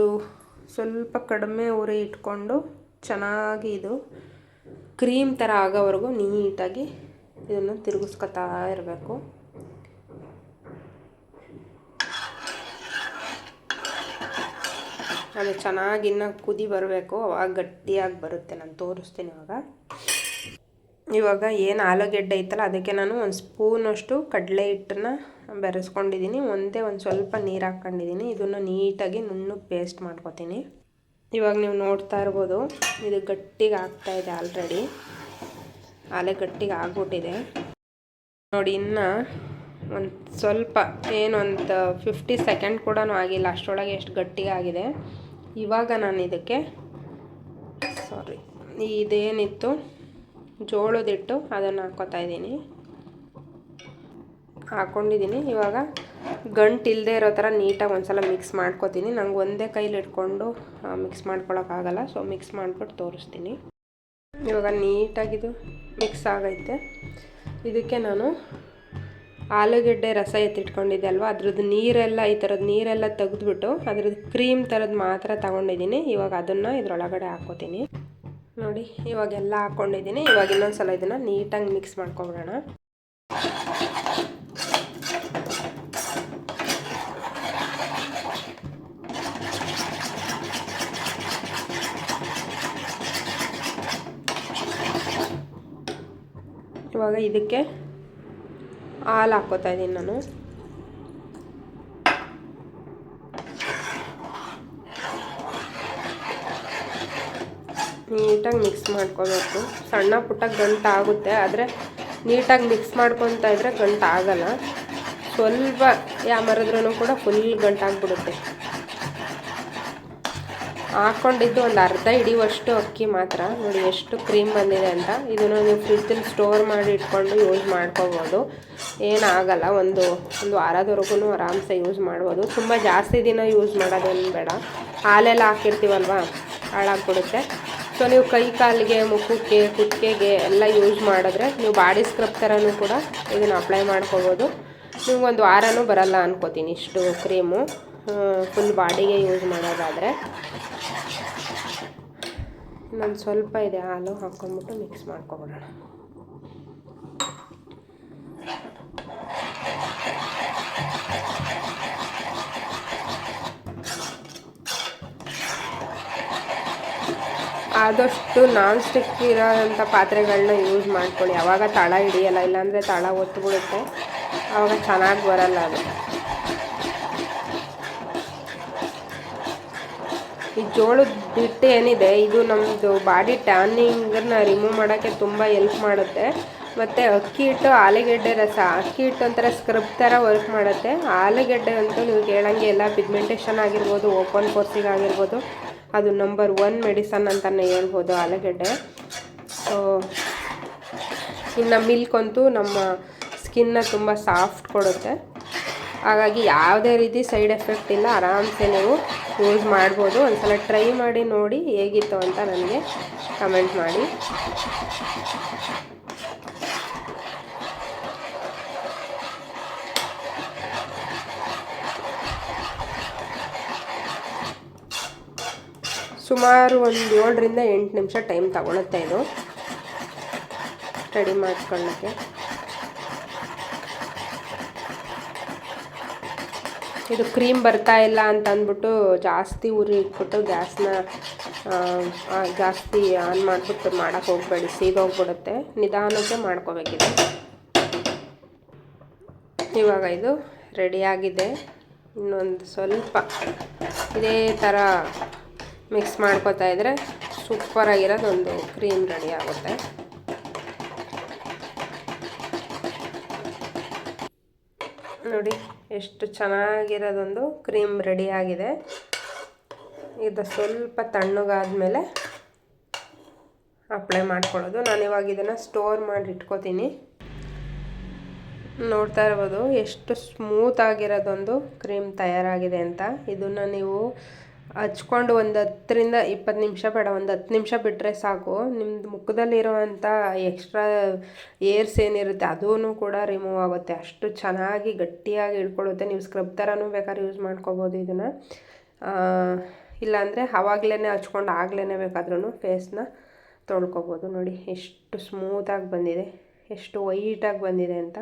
ಸ್ವಲ್ಪ ಕಡಿಮೆ ಉರಿ ಇಟ್ಕೊಂಡು ಚೆನ್ನಾಗಿ ಇದು ಕ್ರೀಮ್ ಥರ ಆಗೋವರೆಗೂ ನೀಟಾಗಿ ಇದನ್ನು ತಿರುಗಿಸ್ಕೊತಾ ಇರಬೇಕು. ಅದು ಚೆನ್ನಾಗಿ ಇನ್ನೂ ಕುದಿ ಬರಬೇಕು. ಅವಾಗ ಗಟ್ಟಿಯಾಗಿ ಬರುತ್ತೆ. ನಾನು ತೋರಿಸ್ತೀನಿ ಇವಾಗ ಏನು ಆಲೂಗೆಡ್ಡೆ ಐತಲ್ಲ ಅದಕ್ಕೆ ನಾನು ಒಂದು ಸ್ಪೂನಷ್ಟು ಕಡಲೆ ಹಿಟ್ಟನ್ನು ಬೆರೆಸ್ಕೊಂಡಿದ್ದೀನಿ. ಒಂದು ಸ್ವಲ್ಪ ನೀರು ಹಾಕ್ಕೊಂಡಿದ್ದೀನಿ. ಇದನ್ನು ನೀಟಾಗಿ ನುಣ್ಣಗೆ ಪೇಸ್ಟ್ ಮಾಡ್ಕೊತೀನಿ. ಇವಾಗ ನೀವು ನೋಡ್ತಾ ಇರ್ಬೋದು, ಇದು ಗಟ್ಟಿಗೆ ಆಗ್ತಾಯಿದೆ. ಆಲ್ರೆಡಿ ಆಲೇ ಗಟ್ಟಿಗೆ ಆಗ್ಬಿಟ್ಟಿದೆ ನೋಡಿ. ಇನ್ನು ಒಂದು ಸ್ವಲ್ಪ ಏನೊಂದು 50 ಸೆಕೆಂಡ್ ಕೂಡ ಆಗಿಲ್ಲ, ಅಷ್ಟರೊಳಗೆ ಎಷ್ಟು ಗಟ್ಟಿಗೆ ಆಗಿದೆ. ಇವಾಗ ನಾನು ಇದಕ್ಕೆ ಇದೇನಿತ್ತು ಜೋಳದಿಟ್ಟು ಅದನ್ನು ಹಾಕ್ಕೋತಾ ಇದ್ದೀನಿ. ಹಾಕ್ಕೊಂಡಿದ್ದೀನಿ. ಇವಾಗ ಗಂಟು ಇಲ್ಲದೆ ಇರೋ ಥರ ನೀಟಾಗಿ ಒಂದು ಸಲ ಮಿಕ್ಸ್ ಮಾಡ್ಕೊತೀನಿ. ನಂಗೆ ಒಂದೇ ಕೈಲಿ ಇಟ್ಕೊಂಡು ಮಿಕ್ಸ್ ಮಾಡ್ಕೊಳಕ್ಕಾಗಲ್ಲ. ಸೊ ಮಿಕ್ಸ್ ಮಾಡಿಬಿಟ್ಟು ತೋರಿಸ್ತೀನಿ. ಇವಾಗ ನೀಟಾಗಿದು ಮಿಕ್ಸ್ ಆಗೈತೆ. ಇದಕ್ಕೆ ನಾನು ಆಲೂಗೆಡ್ಡೆ ರಸ ಎತ್ತಿಟ್ಕೊಂಡಿದ್ದೆ ಅಲ್ವಾ, ಅದ್ರದ್ದು ನೀರೆಲ್ಲ ಈ ಥರದ್ದು ನೀರೆಲ್ಲ ತೆಗೆದ್ಬಿಟ್ಟು ಅದ್ರದ್ದು ಕ್ರೀಮ್ ಥರದ್ದು ಮಾತ್ರ ತಗೊಂಡಿದ್ದೀನಿ. ಇವಾಗ ಅದನ್ನು ಇದರೊಳಗಡೆ ಹಾಕ್ಕೋತೀನಿ. ನೋಡಿ, ಇವಾಗೆಲ್ಲ ಹಾಕ್ಕೊಂಡಿದ್ದೀನಿ. ಇವಾಗ ಇನ್ನೊಂದು ಸಲ ಇದನ್ನು ನೀಟಾಗಿ ಮಿಕ್ಸ್ ಮಾಡ್ಕೊಬಿಡೋಣ. ಇವಾಗ ಇದಕ್ಕೆ ಹಾಲು ಹಾಕ್ಕೋತಾ ಇದ್ದೀನಿ ನಾನು. ನೀಟಾಗಿ ಮಿಕ್ಸ್ ಮಾಡ್ಕೋಬೇಕು. ಸಣ್ಣ ಪುಟ್ಟ ಗಂಟು ಆಗುತ್ತೆ, ಆದರೆ ನೀಟಾಗಿ ಮಿಕ್ಸ್ ಮಾಡ್ಕೊತಾ ಇದ್ದರೆ ಗಂಟು ಆಗಲ್ಲ. ಸ್ವಲ್ಪ ಯಾಮರಿದ್ರೂ ಕೂಡ ಫುಲ್ ಗಂಟಾಗ್ಬಿಡುತ್ತೆ. ಹಾಕ್ಕೊಂಡಿದ್ದು ಒಂದು ಅರ್ಧ ಹಿಡಿಯುವಷ್ಟು ಅಕ್ಕಿ ಮಾತ್ರ. ನೋಡಿ ಎಷ್ಟು ಕ್ರೀಮ್ ಬಂದಿದೆ ಅಂತ. ಇದನ್ನು ನೀವು ಫ್ರಿಜ್ಜಲ್ಲಿ ಸ್ಟೋರ್ ಮಾಡಿ ಇಟ್ಕೊಂಡು ಯೂಸ್ ಮಾಡ್ಕೋಬೋದು. ಏನಾಗಲ್ಲ. ಒಂದು ವಾರದವರೆಗೂ ಆರಾಮ್ಸೆ ಯೂಸ್ ಮಾಡ್ಬೋದು. ತುಂಬ ಜಾಸ್ತಿ ದಿನ ಯೂಸ್ ಮಾಡೋದೇನು ಬೇಡ. ಹಾಲೆಲ್ಲ ಹಾಕಿರ್ತೀವಲ್ವ, ಹಾಳಾಗ್ಬಿಡುತ್ತೆ. ಸೊ ನೀವು ಕೈ ಕಾಲಿಗೆ, ಮುಖಕ್ಕೆ, ಕುತ್ತಿಗೆಗೆ ಎಲ್ಲ ಯೂಸ್ ಮಾಡಿದ್ರೆ ನೀವು ಬಾಡಿ ಸ್ಕ್ರಬ್ ಥರನೂ ಕೂಡ ಇದನ್ನು ಅಪ್ಲೈ ಮಾಡ್ಕೋಬೋದು. ನಿಮ್ಗೊಂದು ವಾರನೂ ಬರಲ್ಲ ಅನ್ಕೋತೀನಿ ಇಷ್ಟು ಕ್ರೀಮು ಫುಲ್ ಬಾಡಿಗೆ ಯೂಸ್ ಮಾಡೋದಾದರೆ. ಇನ್ನೊಂದು ಸ್ವಲ್ಪ ಇದೆ ಹಾಲು ಹಾಕ್ಕೊಂಡ್ಬಿಟ್ಟು ಮಿಕ್ಸ್ ಮಾಡ್ಕೊಬಿಡೋಣ. ಆದಷ್ಟು ನಾನ್ ಸ್ಟಿಕ್ ಇರೋಂಥ ಪಾತ್ರೆಗಳನ್ನ ಯೂಸ್ ಮಾಡ್ಕೊಳ್ಳಿ. ಆವಾಗ ತಳ ಹಿಡಿಯಲ್ಲ, ಇಲ್ಲಾಂದರೆ ತಳ ಒತ್ತುಬಿಡುತ್ತೆ. ಆವಾಗ ಚೆನ್ನಾಗಿ ಬರಲ್ಲ ಅದು. ಈ ಜೋಳದ ಹಿಟ್ಟು ಏನಿದೆ ಇದು ನಮ್ಮದು ಬಾಡಿ ಟ್ಯಾನಿಂಗನ್ನು ರಿಮೂವ್ ಮಾಡೋಕ್ಕೆ ತುಂಬ ಹೆಲ್ಪ್ ಮಾಡುತ್ತೆ. ಮತ್ತು ಅಕ್ಕಿ ಹಿಟ್ಟು, ಆಲೂಗೆಡ್ಡೆ ರಸ, ಅಕ್ಕಿ ಹಿಟ್ಟು ಒಂಥರ ಸ್ಕ್ರಬ್ ಥರ ವರ್ಕ್ ಮಾಡುತ್ತೆ. ಆಲೂಗೆಡ್ಡೆ ಅಂತೂ ನೀವು ಕೇಳಂಗೆ ಎಲ್ಲ ಪಿಗ್ಮೆಂಟೇಷನ್ ಆಗಿರ್ಬೋದು, ಓಪನ್ ಪೋರ್ಸಿಗೆ ಆಗಿರ್ಬೋದು, ಅದು ನಂಬರ್ 1 ಮೆಡಿಸನ್ ಅಂತಲೇ ಹೇಳ್ಬೋದು ಆಲೂಗೆಡ್ಡೆ. ಸೊ ಇನ್ನು ಮಿಲ್ಕ್ ಅಂತೂ ನಮ್ಮ ಸ್ಕಿನ್ನ ತುಂಬ ಸಾಫ್ಟ್ ಕೊಡುತ್ತೆ. ಹಾಗಾಗಿ ಯಾವುದೇ ರೀತಿ ಸೈಡ್ ಎಫೆಕ್ಟ್ ಇಲ್ಲ. ಆರಾಮ್ಸೆ ನೀವು ಯೂಸ್ ಮಾಡ್ಬೋದು. ಒಂದು ಸಲ ಟ್ರೈ ಮಾಡಿ ನೋಡಿ ಹೇಗಿತ್ತು ಅಂತ ನನಗೆ ಕಮೆಂಟ್ ಮಾಡಿ. ಸುಮಾರು ಒಂದು 7 ರಿಂದ 8 ನಿಮಿಷ ಟೈಮ್ ತಗೊಳುತ್ತೆ ಇದು ರೆಡಿ ಮಾಡ್ಕೊಳ್ಳೋಕ್ಕೆ. ಇದು ಕ್ರೀಮ್ ಬರ್ತಾ ಇಲ್ಲ ಅಂತ ಅಂದ್ಬಿಟ್ಟು ಜಾಸ್ತಿ ಉರಿ ಇಟ್ಬಿಟ್ಟು ಗ್ಯಾಸ್ನ ಜಾಸ್ತಿ ಆನ್ ಮಾಡಿಬಿಟ್ಟು ಮಾಡೋಕ್ಕೆ ಹೋಗಬೇಡಿ, ಸೀದೋಗ್ಬಿಡುತ್ತೆ. ನಿಧಾನಕ್ಕೆ ಮಾಡ್ಕೋಬೇಕಿದೆ. ಇವಾಗ ಇದು ರೆಡಿಯಾಗಿದೆ. ಇನ್ನೊಂದು ಸ್ವಲ್ಪ ಇದೇ ಥರ ಮಿಕ್ಸ್ ಮಾಡ್ಕೋತಾ ಇದ್ದರೆ ಸೂಪರಾಗಿರೋದೊಂದು ಕ್ರೀಮ್ ರೆಡಿ ಆಗುತ್ತೆ. ನೋಡಿ ಎಷ್ಟು ಚೆನ್ನಾಗಿರೋದೊಂದು ಕ್ರೀಮ್ ರೆಡಿಯಾಗಿದೆ. ಇದು ಸ್ವಲ್ಪ ತಣ್ಣಗಾದ್ಮೇಲೆ ಅಪ್ಲೈ ಮಾಡ್ಕೊಳ್ಳೋದು. ನಾನಿವಾಗ ಇದನ್ನು ಸ್ಟೋರ್ ಮಾಡಿ ಇಟ್ಕೋತೀನಿ. ನೋಡ್ತಾ ಇರ್ಬೋದು ಎಷ್ಟು ಸ್ಮೂತ್ ಆಗಿರೋದೊಂದು ಕ್ರೀಮ್ ತಯಾರಾಗಿದೆ ಅಂತ. ಇದನ್ನು ನೀವು ಹಚ್ಕೊಂಡು ಒಂದು 10ರಿಂದ 20 ನಿಮಿಷ ಬೇಡ, ಒಂದು 10 ನಿಮಿಷ ಬಿಟ್ಟರೆ ಸಾಕು. ನಿಮ್ಮದು ಮುಖದಲ್ಲಿರುವಂಥ ಎಕ್ಸ್ಟ್ರಾ ಏರ್ಸ್ ಏನಿರುತ್ತೆ ಅದೂ ಕೂಡ ರಿಮೂವ್ ಆಗುತ್ತೆ. ಅಷ್ಟು ಚೆನ್ನಾಗಿ ಗಟ್ಟಿಯಾಗಿ ಇಟ್ಕೊಳ್ಳುತ್ತೆ. ನೀವು ಸ್ಕ್ರಬ್ ಥರನೂ ಬೇಕಾದ್ರೆ ಯೂಸ್ ಮಾಡ್ಕೋಬೋದು ಇದನ್ನು. ಇಲ್ಲಾಂದರೆ ಆವಾಗಲೇ ಹಚ್ಕೊಂಡು ಆಗಲೇ ಬೇಕಾದ್ರೂ ಫೇಸ್ನ ತೊಳ್ಕೊಬೋದು. ನೋಡಿ ಎಷ್ಟು ಸ್ಮೂತಾಗಿ ಬಂದಿದೆ, ಎಷ್ಟು ವೈಟಾಗಿ ಬಂದಿದೆ ಅಂತ.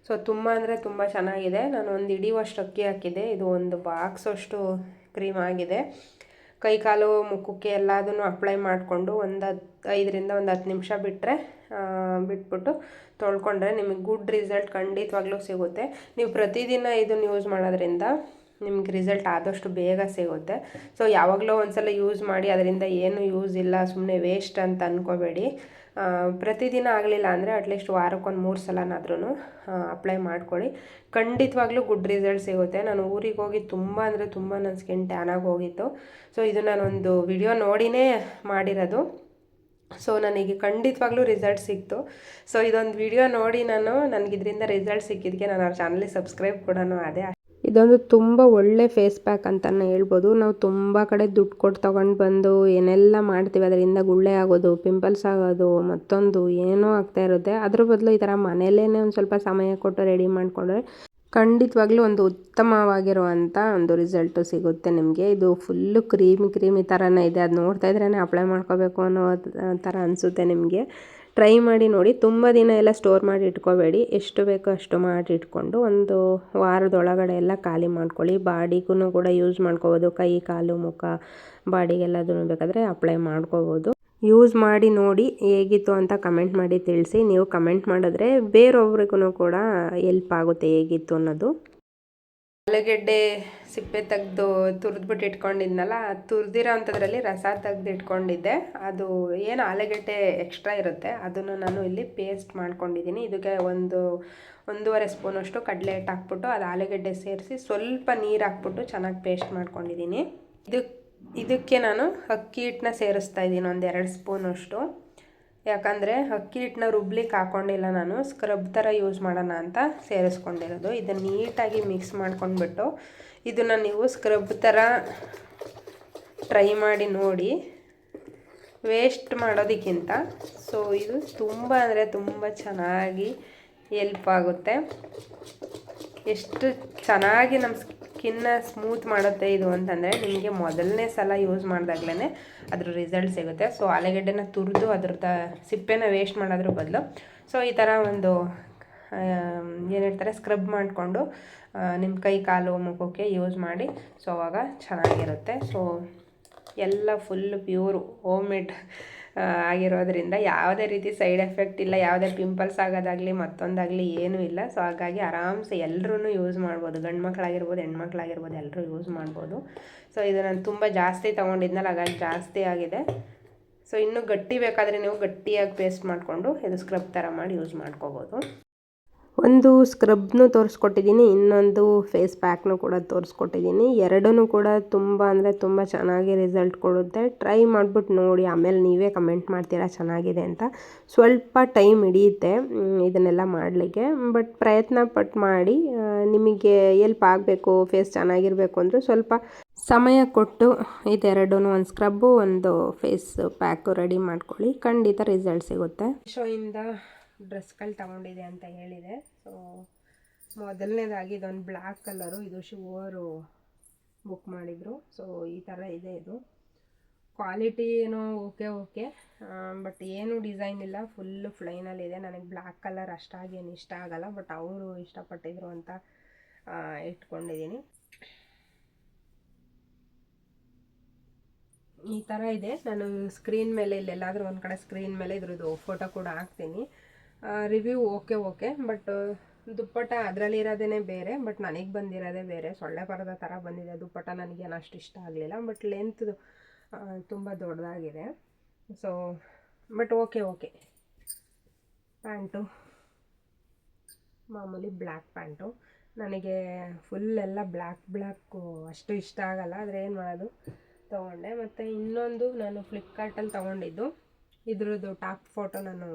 ಸೊ ತುಂಬ ಅಂದರೆ ತುಂಬ ಚೆನ್ನಾಗಿದೆ. ನಾನು ಒಂದು ಹಿಡಿಯುವಷ್ಟು ಅಕ್ಕಿ ಹಾಕಿದೆ. ಇದು ಒಂದು ಬಾಕ್ಸಷ್ಟು ಕ್ರೀಮ್ ಆಗಿದೆ. ಕೈ ಕಾಲು ಮುಖಕ್ಕೆ ಎಲ್ಲದನ್ನು ಅಪ್ಲೈ ಮಾಡಿಕೊಂಡು ಒಂದು 5ರಿಂದ 10 ನಿಮಿಷ ಬಿಟ್ಬಿಟ್ಟು ತೊಳ್ಕೊಂಡ್ರೆ ನಿಮಗೆ ಗುಡ್ ರಿಸಲ್ಟ್ ಖಂಡಿತವಾಗ್ಲೂ ಸಿಗುತ್ತೆ. ನೀವು ಪ್ರತಿದಿನ ಇದನ್ನು ಯೂಸ್ ಮಾಡೋದ್ರಿಂದ ನಿಮ್ಗೆ ರಿಸಲ್ಟ್ ಆದಷ್ಟು ಬೇಗ ಸಿಗುತ್ತೆ. ಸೊ ಯಾವಾಗಲೂ ಒಂದ್ಸಲ ಯೂಸ್ ಮಾಡಿ ಅದರಿಂದ ಏನು ಯೂಸ್ ಇಲ್ಲ, ಸುಮ್ಮನೆ ವೇಸ್ಟ್ ಅಂತ ಅಂದ್ಕೋಬೇಡಿ. ಪ್ರತಿದಿನ ಆಗಲಿಲ್ಲ ಅಂದರೆ ಅಟ್ಲೀಸ್ಟ್ ವಾರಕ್ಕೊಂದು 3 ಸಲನಾದ್ರೂ ಅಪ್ಲೈ ಮಾಡ್ಕೊಳ್ಳಿ. ಖಂಡಿತವಾಗ್ಲೂ ಗುಡ್ ರಿಸಲ್ಟ್ ಸಿಗುತ್ತೆ. ನಾನು ಊರಿಗೆ ಹೋಗಿ ತುಂಬ ಅಂದರೆ ತುಂಬ ನನ್ನ ಸ್ಕಿನ್ ಟ್ಯಾನ್ ಆಗಿ ಹೋಗಿತ್ತು. ಸೊ ಇದು ನಾನೊಂದು ವಿಡಿಯೋ ನೋಡಿನೇ ಮಾಡಿರೋದು. ಸೊ ನನಗೆ ಖಂಡಿತವಾಗ್ಲೂ ರಿಸಲ್ಟ್ ಸಿಕ್ತು. ಸೊ ಇದೊಂದು ವಿಡಿಯೋ ನೋಡಿ ನನಗಿದ್ರಿಂದ ರಿಸಲ್ಟ್ ಸಿಕ್ಕಿದ್ದಕ್ಕೆ ನಾನು ಅವ್ರ ಚಾನಲ್ಗೆ ಸಬ್ಸ್ಕ್ರೈಬ್ ಕೂಡ ಆದೆ. ಇದೊಂದು ತುಂಬ ಒಳ್ಳೆ ಫೇಸ್ ಪ್ಯಾಕ್ ಅಂತಲೇ ಹೇಳ್ಬೋದು. ನಾವು ತುಂಬ ಕಡೆ ದುಡ್ಡು ಕೊಟ್ಟು ತೊಗೊಂಡು ಬಂದು ಏನೆಲ್ಲ ಮಾಡ್ತೀವಿ, ಅದರಿಂದ ಗುಳ್ಳೆ ಆಗೋದು, ಪಿಂಪಲ್ಸ್ ಆಗೋದು, ಮತ್ತೊಂದು ಏನೋ ಆಗ್ತಾ ಇರುತ್ತೆ. ಅದ್ರ ಬದಲು ಈ ಥರ ಮನೆಯಲ್ಲೇ ಒಂದು ಸ್ವಲ್ಪ ಸಮಯ ಕೊಟ್ಟು ರೆಡಿ ಮಾಡಿಕೊಂಡ್ರೆ ಖಂಡಿತವಾಗ್ಲೂ ಒಂದು ಉತ್ತಮವಾಗಿರುವಂಥ ಒಂದು ರಿಸಲ್ಟು ಸಿಗುತ್ತೆ ನಿಮಗೆ. ಇದು ಫುಲ್ಲು ಕ್ರೀಮಿ ಥರನೇ ಇದೆ. ಅದು ನೋಡ್ತಾ ಇದ್ರೇ ಅಪ್ಲೈ ಮಾಡ್ಕೋಬೇಕು ಅನ್ನೋ ಥರ ಅನಿಸುತ್ತೆ ನಿಮಗೆ. ಟ್ರೈ ಮಾಡಿ ನೋಡಿ. ತುಂಬ ದಿನ ಎಲ್ಲ ಸ್ಟೋರ್ ಮಾಡಿ ಇಟ್ಕೋಬೇಡಿ. ಎಷ್ಟು ಬೇಕೋ ಅಷ್ಟು ಮಾಡಿ ಇಟ್ಕೊಂಡು ಒಂದು ವಾರದೊಳಗಡೆ ಎಲ್ಲ ಖಾಲಿ ಮಾಡ್ಕೊಳ್ಳಿ. ಬಾಡಿಗೂ ಕೂಡ ಯೂಸ್ ಮಾಡ್ಕೋಬೋದು. ಕೈ ಕಾಲು ಮುಖ ಬಾಡಿಗೆಲ್ಲದೂ ಬೇಕಾದರೆ ಅಪ್ಲೈ ಮಾಡ್ಕೋಬೋದು. ಯೂಸ್ ಮಾಡಿ ನೋಡಿ ಹೇಗಿತ್ತು ಅಂತ ಕಮೆಂಟ್ ಮಾಡಿ ತಿಳಿಸಿ. ನೀವು ಕಮೆಂಟ್ ಮಾಡಿದ್ರೆ ಬೇರೊಬ್ರಿಗೂ ಕೂಡ ಹೆಲ್ಪ್ ಆಗುತ್ತೆ ಹೇಗಿತ್ತು ಅನ್ನೋದು. ಆಲೂಗೆಡ್ಡೆ ಸಿಪ್ಪೆ ತೆಗೆದು ತುರಿದ್ಬಿಟ್ಟು ಇಟ್ಕೊಂಡಿದ್ನಲ್ಲ, ತುರಿದಿರೋ ಅಂಥದ್ರಲ್ಲಿ ರಸ ತೆಗೆದು ಇಟ್ಕೊಂಡಿದ್ದೆ. ಅದು ಏನು ಆಲೂಗೆಡ್ಡೆ ಎಕ್ಸ್ಟ್ರಾ ಇರುತ್ತೆ ಅದನ್ನು ನಾನು ಇಲ್ಲಿ ಪೇಸ್ಟ್ ಮಾಡ್ಕೊಂಡಿದ್ದೀನಿ. ಇದಕ್ಕೆ 1.5 ಸ್ಪೂನಷ್ಟು ಕಡಲೆ ಹಿಟ್ಟು ಹಾಕ್ಬಿಟ್ಟು ಅದು ಆಲೂಗೆಡ್ಡೆ ಸೇರಿಸಿ ಸ್ವಲ್ಪ ನೀರು ಹಾಕ್ಬಿಟ್ಟು ಚೆನ್ನಾಗಿ ಪೇಸ್ಟ್ ಮಾಡ್ಕೊಂಡಿದ್ದೀನಿ. ಇದಕ್ಕೆ ನಾನು ಅಕ್ಕಿ ಹಿಟ್ಟನ್ನ ಸೇರಿಸ್ತಾ ಇದ್ದೀನಿ 1-2 ಸ್ಪೂನಷ್ಟು. ಯಾಕಂದರೆ ಅಕ್ಕಿ ಹಿಟ್ಟನ್ನ ರುಬ್ಲಿಕ್ಕೆ ಹಾಕ್ಕೊಂಡಿಲ್ಲ, ನಾನು ಸ್ಕ್ರಬ್ ಥರ ಯೂಸ್ ಮಾಡೋಣ ಅಂತ ಸೇರಿಸ್ಕೊಂಡಿರೋದು. ಇದನ್ನು ನೀಟಾಗಿ ಮಿಕ್ಸ್ ಮಾಡ್ಕೊಂಡ್ಬಿಟ್ಟು ಇದನ್ನು ನೀವು ಸ್ಕ್ರಬ್ ಥರ ಟ್ರೈ ಮಾಡಿ ನೋಡಿ, ವೇಸ್ಟ್ ಮಾಡೋದಕ್ಕಿಂತ. ಸೊ ಇದು ತುಂಬ ಅಂದರೆ ತುಂಬ ಚೆನ್ನಾಗಿ ಹೆಲ್ಪ್ ಆಗುತ್ತೆ. ಎಷ್ಟು ಚೆನ್ನಾಗಿ ನಮ್ಮ ಸ್ಕಿನ್ನ ಸ್ಮೂತ್ ಮಾಡುತ್ತೆ ಇದು ಅಂತಂದರೆ ನಿಮಗೆ ಮೊದಲನೇ ಸಲ ಯೂಸ್ ಮಾಡಿದಾಗ್ಲೇ ಅದ್ರ ರಿಸಲ್ಟ್ ಸಿಗುತ್ತೆ. ಸೊ ಆಲೂಗೆಡ್ಡೆನ ತುರಿದು ಅದ್ರದ್ದು ಸಿಪ್ಪೆನ ವೇಸ್ಟ್ ಮಾಡೋದ್ರ ಬದಲು ಸೊ ಈ ಥರ ಒಂದು ಏನು ಹೇಳ್ತಾರೆ ಸ್ಕ್ರಬ್ ಮಾಡಿಕೊಂಡು ನಿಮ್ಮ ಕೈ ಕಾಲು ಮುಖಕ್ಕೆ ಯೂಸ್ ಮಾಡಿ. ಸೊ ಅವಾಗ ಚೆನ್ನಾಗಿರುತ್ತೆ. ಸೊ ಎಲ್ಲ ಫುಲ್ ಪ್ಯೂರು ಹೋಮ್ ಮೇಡ್ ಆಗಿರೋದ್ರಿಂದ ಯಾವುದೇ ರೀತಿ ಸೈಡ್ ಎಫೆಕ್ಟ್ ಇಲ್ಲ, ಯಾವುದೇ ಪಿಂಪಲ್ಸ್ ಆಗೋದಾಗಲಿ ಮತ್ತೊಂದಾಗಲಿ ಏನೂ ಇಲ್ಲ. ಸೊ ಹಾಗಾಗಿ ಆರಾಮ್ಸೆ ಎಲ್ಲರೂ ಯೂಸ್ ಮಾಡ್ಬೋದು. ಗಂಡು ಮಕ್ಕಳಾಗಿರ್ಬೋದು ಹೆಣ್ಮಕ್ಳಾಗಿರ್ಬೋದು ಎಲ್ಲರೂ ಯೂಸ್ ಮಾಡ್ಬೋದು. ಸೊ ಇದು ನಾನು ತುಂಬ ಜಾಸ್ತಿ ತೊಗೊಂಡಿದ್ನಲ್ಲ ಹಾಗಾಗಿ ಜಾಸ್ತಿ ಆಗಿದೆ. ಸೊ ಇನ್ನೂ ಗಟ್ಟಿ ಬೇಕಾದರೆ ನೀವು ಗಟ್ಟಿಯಾಗಿ ಪೇಸ್ಟ್ ಮಾಡಿಕೊಂಡು ಇದು ಸ್ಕ್ರಬ್ ಥರ ಮಾಡಿ ಯೂಸ್ ಮಾಡ್ಕೋಬೋದು. ಒಂದು ಸ್ಕ್ರಬ್ನು ತೋರಿಸ್ಕೊಟ್ಟಿದ್ದೀನಿ, ಇನ್ನೊಂದು ಫೇಸ್ ಪ್ಯಾಕ್ನು ಕೂಡ ತೋರಿಸ್ಕೊಟ್ಟಿದ್ದೀನಿ. ಎರಡೂ ಕೂಡ ತುಂಬ ಅಂದರೆ ತುಂಬ ಚೆನ್ನಾಗಿ ರಿಸಲ್ಟ್ ಕೊಡುತ್ತೆ. ಟ್ರೈ ಮಾಡಿಬಿಟ್ಟು ನೋಡಿ, ಆಮೇಲೆ ನೀವೇ ಕಮೆಂಟ್ ಮಾಡ್ತೀರಾ ಚೆನ್ನಾಗಿದೆ ಅಂತ. ಸ್ವಲ್ಪ ಟೈಮ್ ಹಿಡಿಯುತ್ತೆ ಇದನ್ನೆಲ್ಲ ಮಾಡಲಿಕ್ಕೆ, ಬಟ್ ಪ್ರಯತ್ನ ಪಟ್ಟು ಮಾಡಿ. ನಿಮಗೆ ಹೆಲ್ಪ್ ಆಗಬೇಕು, ಫೇಸ್ ಚೆನ್ನಾಗಿರಬೇಕು ಅಂದರೆ ಸ್ವಲ್ಪ ಸಮಯ ಕೊಟ್ಟು ಇದೆರಡೂ ಒಂದು ಸ್ಕ್ರಬ್ಬು ಒಂದು ಫೇಸ್ ಪ್ಯಾಕು ರೆಡಿ ಮಾಡ್ಕೊಳ್ಳಿ, ಖಂಡಿತ ರಿಸಲ್ಟ್ ಸಿಗುತ್ತೆ. ಶೋಯಿಂದ ಡ್ರೆಸ್ಗಳು ತಗೊಂಡಿದೆ ಅಂತ ಹೇಳಿದೆ. ಸೊ ಮೊದಲನೇದಾಗಿ ಇದೊಂದು ಬ್ಲ್ಯಾಕ್ ಕಲರು, ಇದು ಶಿವರು ಬುಕ್ ಮಾಡಿದರು. ಸೊ ಈ ಥರ ಇದೆ. ಇದು ಕ್ವಾಲಿಟಿ ಏನೋ ಓಕೆ ಬಟ್ ಏನು ಡಿಸೈನ್ ಇಲ್ಲ, ಫುಲ್ಲು ಪ್ಲೈನಲ್ಲಿದೆ. ನನಗೆ ಬ್ಲ್ಯಾಕ್ ಕಲರ್ ಅಷ್ಟಾಗಿ ಏನು ಇಷ್ಟ ಆಗಲ್ಲ, ಬಟ್ ಅವರು ಇಷ್ಟಪಟ್ಟಿದ್ರು ಅಂತ ಇಟ್ಕೊಂಡಿದ್ದೀನಿ. ಈ ಥರ ಇದೆ. ನಾನು ಸ್ಕ್ರೀನ್ ಮೇಲೆ ಇಲ್ಲೆಲ್ಲಾದರೂ ಒಂದು ಕಡೆ ಸ್ಕ್ರೀನ್ ಮೇಲೆ ಇದ್ರದ್ದು ಫೋಟೋ ಕೂಡ ಹಾಕ್ತೀನಿ. ರಿವ್ಯೂ ಓಕೆ ಬಟ್ ದುಪ್ಪಟ್ಟ ಅದರಲ್ಲಿ ಇರೋದೇ ಬೇರೆ, ಬಟ್ ನನಗೆ ಬಂದಿರೋದೇ ಬೇರೆ. ಸೊಳ್ಳೆ ಪರದ ಥರ ಬಂದಿದೆ ದುಪ್ಪಟ್ಟ. ನನಗೇನು ಅಷ್ಟು ಇಷ್ಟ ಆಗಲಿಲ್ಲ, ಬಟ್ ಲೆಂತ್ ತುಂಬ ದೊಡ್ಡದಾಗಿದೆ. So but okay. ಪ್ಯಾಂಟು ಮಾಮೂಲಿ ಬ್ಲ್ಯಾಕ್ ಪ್ಯಾಂಟು. ನನಗೆ ಫುಲ್ ಎಲ್ಲ ಬ್ಲ್ಯಾಕು ಅಷ್ಟು ಇಷ್ಟ ಆಗಲ್ಲ, ಆದರೆ ಏನು ಮಾಡೋದು, ತೊಗೊಂಡೆ. ಮತ್ತು ಇನ್ನೊಂದು ನಾನು ಫ್ಲಿಪ್ಕಾರ್ಟಲ್ಲಿ ತೊಗೊಂಡಿದ್ದು, ಇದ್ರದ್ದು ಟಾಪ್ ಫೋಟೋ ನಾನು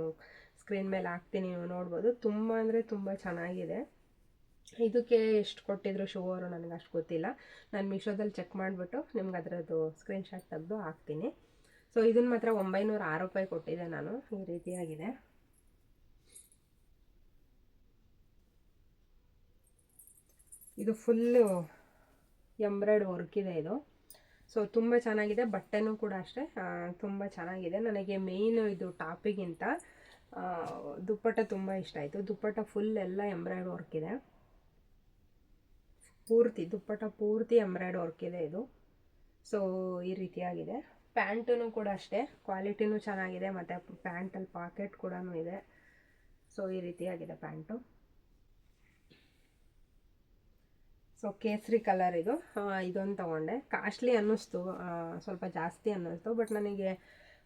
ಸ್ಕ್ರೀನ್ ಮೇಲೆ ಹಾಕ್ತೀನಿ, ನೀವು ನೋಡ್ಬೋದು. ತುಂಬ ಅಂದರೆ ತುಂಬ ಚೆನ್ನಾಗಿದೆ. ಇದಕ್ಕೆ ಎಷ್ಟು ಕೊಟ್ಟಿದ್ರು ಶೂವರು ನನಗೆ ಅಷ್ಟು ಗೊತ್ತಿಲ್ಲ. ನಾನು ಮೀಶೋದಲ್ಲಿ ಚೆಕ್ ಮಾಡಿಬಿಟ್ಟು ನಿಮ್ಗೆ ಅದರದ್ದು ಸ್ಕ್ರೀನ್ಶಾಟ್ ತೆಗೆದು ಹಾಕ್ತೀನಿ. ಸೊ ಇದನ್ನು ಮಾತ್ರ 906 ರೂಪಾಯಿ ಕೊಟ್ಟಿದ್ದೆ ನಾನು. ಈ ರೀತಿಯಾಗಿದೆ. ಇದು ಫುಲ್ಲು ಎಂಬ್ರಾಯ್ಡ್ ವರ್ಕ್ ಇದೆ ಇದು. ಸೊ ತುಂಬ ಚೆನ್ನಾಗಿದೆ. ಬಟ್ಟೆನೂ ಕೂಡ ಅಷ್ಟೇ ತುಂಬ ಚೆನ್ನಾಗಿದೆ. ನನಗೆ ಮೇಯ್ನು ಇದು ಟಾಪಿಗಿಂತ ದುಪ್ಪಟ್ಟ ತುಂಬ ಇಷ್ಟ ಆಯಿತು. ದುಪ್ಪಟ್ಟ ಫುಲ್ ಎಲ್ಲ ಎಂಬ್ರಾಯ್ಡ್ ವರ್ಕ್ ಇದೆ. ದುಪ್ಪಟ್ಟ ಪೂರ್ತಿ ಎಂಬ್ರಾಯ್ಡ್ ವರ್ಕ್ ಇದೆ ಇದು. ಸೊ ಈ ರೀತಿಯಾಗಿದೆ. ಪ್ಯಾಂಟೂ ಕೂಡ ಅಷ್ಟೇ, ಕ್ವಾಲಿಟಿನೂ ಚೆನ್ನಾಗಿದೆ, ಮತ್ತು ಪ್ಯಾಂಟಲ್ಲಿ ಪಾಕೆಟ್ ಕೂಡ ಇದೆ. ಸೊ ಈ ರೀತಿಯಾಗಿದೆ ಪ್ಯಾಂಟು. ಸೊ ಕೇಸರಿ ಕಲರ್ ಇದು. ಇದೊಂದು ತೊಗೊಂಡೆ. ಕಾಸ್ಟ್ಲಿ ಅನ್ನಿಸ್ತು, ಸ್ವಲ್ಪ ಜಾಸ್ತಿ ಅನ್ನಿಸ್ತು, ಬಟ್ ನನಗೆ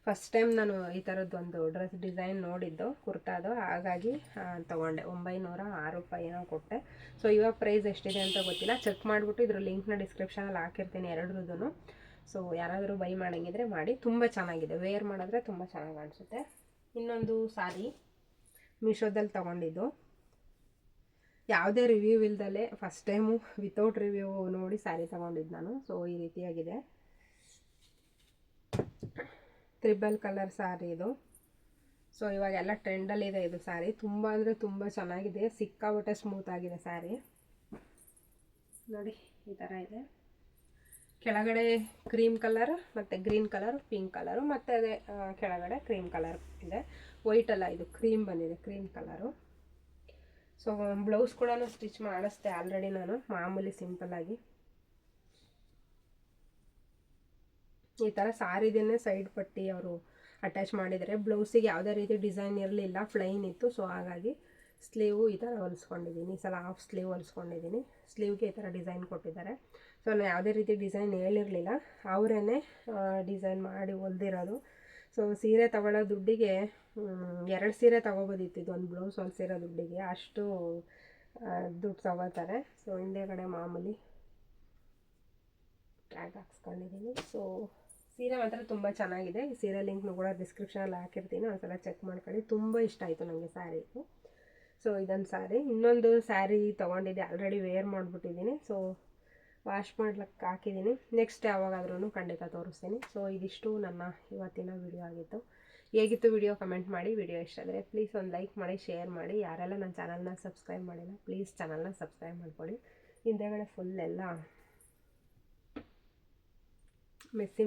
ಫಸ್ಟ್ ಟೈಮ್ ನಾನು ಈ ಥರದ್ದೊಂದು ಡ್ರೆಸ್ ಡಿಸೈನ್ ನೋಡಿದ್ದು ಕುರ್ತಾದು, ಹಾಗಾಗಿ ತೊಗೊಂಡೆ. 906 ರೂಪಾಯಿ ಏನೋ ಕೊಟ್ಟೆ. ಸೊ ಇವಾಗ ಪ್ರೈಸ್ ಎಷ್ಟಿದೆ ಅಂತ ಗೊತ್ತಿಲ್ಲ, ಚೆಕ್ ಮಾಡಿಬಿಟ್ಟು ಇದ್ರ ಲಿಂಕ್ನ ಡಿಸ್ಕ್ರಿಪ್ಷನಲ್ಲಿ ಹಾಕಿರ್ತೀನಿ ಎರಡರದ್ದು. ಸೊ ಯಾರಾದರೂ ಬೈ ಮಾಡೋಂಗಿದ್ರೆ ಮಾಡಿ. ತುಂಬ ಚೆನ್ನಾಗಿದೆ, ವೇರ್ ಮಾಡಿದ್ರೆ ತುಂಬ ಚೆನ್ನಾಗಿ ಅನಿಸುತ್ತೆ. ಇನ್ನೊಂದು ಸಾರಿ ಮೀಶೋದಲ್ಲಿ ತೊಗೊಂಡಿದ್ದು, ಯಾವುದೇ ರಿವ್ಯೂ ಇಲ್ದಲೆ ಫಸ್ಟ್ ಟೈಮು ವಿತೌಟ್ ರಿವ್ಯೂ ನೋಡಿ ಸ್ಯಾರಿ ತೊಗೊಂಡಿದ್ದು ನಾನು. ಸೊ ಈ ರೀತಿಯಾಗಿದೆ. ತ್ರಿಬಲ್ ಕಲರ್ ಸ್ಯಾರಿ ಇದು. ಸೊ ಇವಾಗೆಲ್ಲ ಟ್ರೆಂಡಲ್ಲಿದೆ ಇದು ಸ್ಯಾರಿ. ತುಂಬ ಅಂದರೆ ತುಂಬ ಚೆನ್ನಾಗಿದೆ, ಸಿಕ್ಕಾಬಟ್ಟೆ ಸ್ಮೂತ್ ಆಗಿದೆ ಸ್ಯಾರಿ. ನೋಡಿ ಈ ಥರ ಇದೆ. ಕೆಳಗಡೆ ಕ್ರೀಮ್ ಕಲರ್ ಮತ್ತು ಗ್ರೀನ್ ಕಲರ್, ಪಿಂಕ್ ಕಲರು, ಮತ್ತು ಅದೇ ಕೆಳಗಡೆ ಕ್ರೀಮ್ ಕಲರ್ ಇದೆ. ವೈಟ್ ಅಲ್ಲ, ಇದು ಕ್ರೀಮ್ ಬಂದಿದೆ, ಕ್ರೀಮ್ ಕಲರು. ಸೊ ಬ್ಲೌಸ್ ಕೂಡ ಸ್ಟಿಚ್ ಮಾಡಿಸ್ದೆ ಆಲ್ರೆಡಿ ನಾನು, ಮಾಮೂಲಿ ಸಿಂಪಲ್ಲಾಗಿ. ಈ ಥರ ಸಾರಿದೇನೆ ಸೈಡ್ ಪಟ್ಟಿ ಅವರು ಅಟ್ಯಾಚ್ ಮಾಡಿದ್ದಾರೆ. ಬ್ಲೌಸಿಗೆ ಯಾವುದೇ ರೀತಿ ಡಿಸೈನ್ ಇರಲಿಲ್ಲ, ಪ್ಲೈನ್ ಇತ್ತು. ಸೊ ಹಾಗಾಗಿ ಸ್ಲೀವು ಈ ಥರ ಹೊಲಿಸ್ಕೊಂಡಿದ್ದೀನಿ. ಈ ಸಲ ಹಾಫ್ ಸ್ಲೀವ್ ಹೊಲಿಸ್ಕೊಂಡಿದ್ದೀನಿ. ಸ್ಲೀವ್ಗೆ ಈ ಥರ ಡಿಸೈನ್ ಕೊಟ್ಟಿದ್ದಾರೆ. ಸೊ ನಾನು ಯಾವುದೇ ರೀತಿ ಡಿಸೈನ್ ಹೇಳಿರಲಿಲ್ಲ, ಅವರೇ ಡಿಸೈನ್ ಮಾಡಿ ಹೊಲ್ದಿರೋದು. ಸೊ ಸೀರೆ ತಗೊಳ್ಳೋ ದುಡ್ಡಿಗೆ 2 ಸೀರೆ ತೊಗೋಬೋದಿತ್ತು, ಇದೊಂದು ಬ್ಲೌಸ್ ಹೊಲಿಸಿರೋ ದುಡ್ಡಿಗೆ. ಅಷ್ಟು ದುಡ್ಡು ತೊಗೋತಾರೆ. ಸೊ ಹಿಂದೆಗಡೆ ಮಾಮೂಲಿ ಟ್ಯಾಗ್ ಹಾಕ್ಸ್ಕೊಂಡಿದ್ದೀನಿ. ಸೊ ಸೀರೆ ಮಾತ್ರ ತುಂಬ ಚೆನ್ನಾಗಿದೆ. ಈ ಸೀರೆ ಲಿಂಕ್ನು ಕೂಡ ಡಿಸ್ಕ್ರಿಪ್ಷನಲ್ಲಿ ಹಾಕಿರ್ತೀನಿ, ಒಂದ್ಸಲ ಚೆಕ್ ಮಾಡ್ಕೊಳ್ಳಿ. ತುಂಬ ಇಷ್ಟ ಆಯಿತು ನನಗೆ ಸ್ಯಾರಿ. ಸೊ ಇದೊಂದು ಸ್ಯಾರಿ. ಇನ್ನೊಂದು ಸ್ಯಾರಿ ತೊಗೊಂಡಿದ್ದೆ, ಆಲ್ರೆಡಿ ವೇರ್ ಮಾಡಿಬಿಟ್ಟಿದ್ದೀನಿ. ಸೊ ವಾಶ್ ಮಾಡ್ಲಿಕ್ಕೆ ಹಾಕಿದ್ದೀನಿ. ನೆಕ್ಸ್ಟ್ ಯಾವಾಗಾದ್ರೂ ಖಂಡಿತ ತೋರಿಸ್ತೀನಿ. ಸೊ ಇದಿಷ್ಟು ನನ್ನ ಇವತ್ತಿನ ವಿಡಿಯೋ ಆಗಿತ್ತು. ಹೇಗಿತ್ತು ವಿಡಿಯೋ ಕಮೆಂಟ್ ಮಾಡಿ. ವಿಡಿಯೋ ಇಷ್ಟ ಆದರೆ ಪ್ಲೀಸ್ ಒಂದು ಲೈಕ್ ಮಾಡಿ, ಶೇರ್ ಮಾಡಿ. ಯಾರೆಲ್ಲ ನನ್ನ ಚಾನಲ್ನ ಸಬ್ಸ್ಕ್ರೈಬ್ ಮಾಡಿಲ್ಲ ಪ್ಲೀಸ್ ಚಾನಲ್ನ ಸಬ್ಸ್ಕ್ರೈಬ್ ಮಾಡ್ಕೊಳ್ಳಿ. ಹಿಂದೆಗಡೆ ಫುಲ್ ಎಲ್ಲ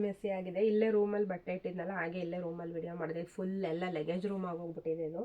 ಮೆಸ್ಸಿ ಆಗಿದೆ. ಇಲ್ಲೇ ರೂಮಲ್ಲಿ ಬಟ್ಟೆ ಇಟ್ಟಿದ್ನಲ್ಲ, ಹಾಗೆ ಇಲ್ಲೇ ರೂಮಲ್ಲಿ ವಿಡಿಯೋ ಮಾಡಿದೆ. ಫುಲ್ ಎಲ್ಲ ಲಗೇಜ್ ರೂಮ್ ಆಗೋಗ್ಬಿಟ್ಟಿದೆ ಇದು.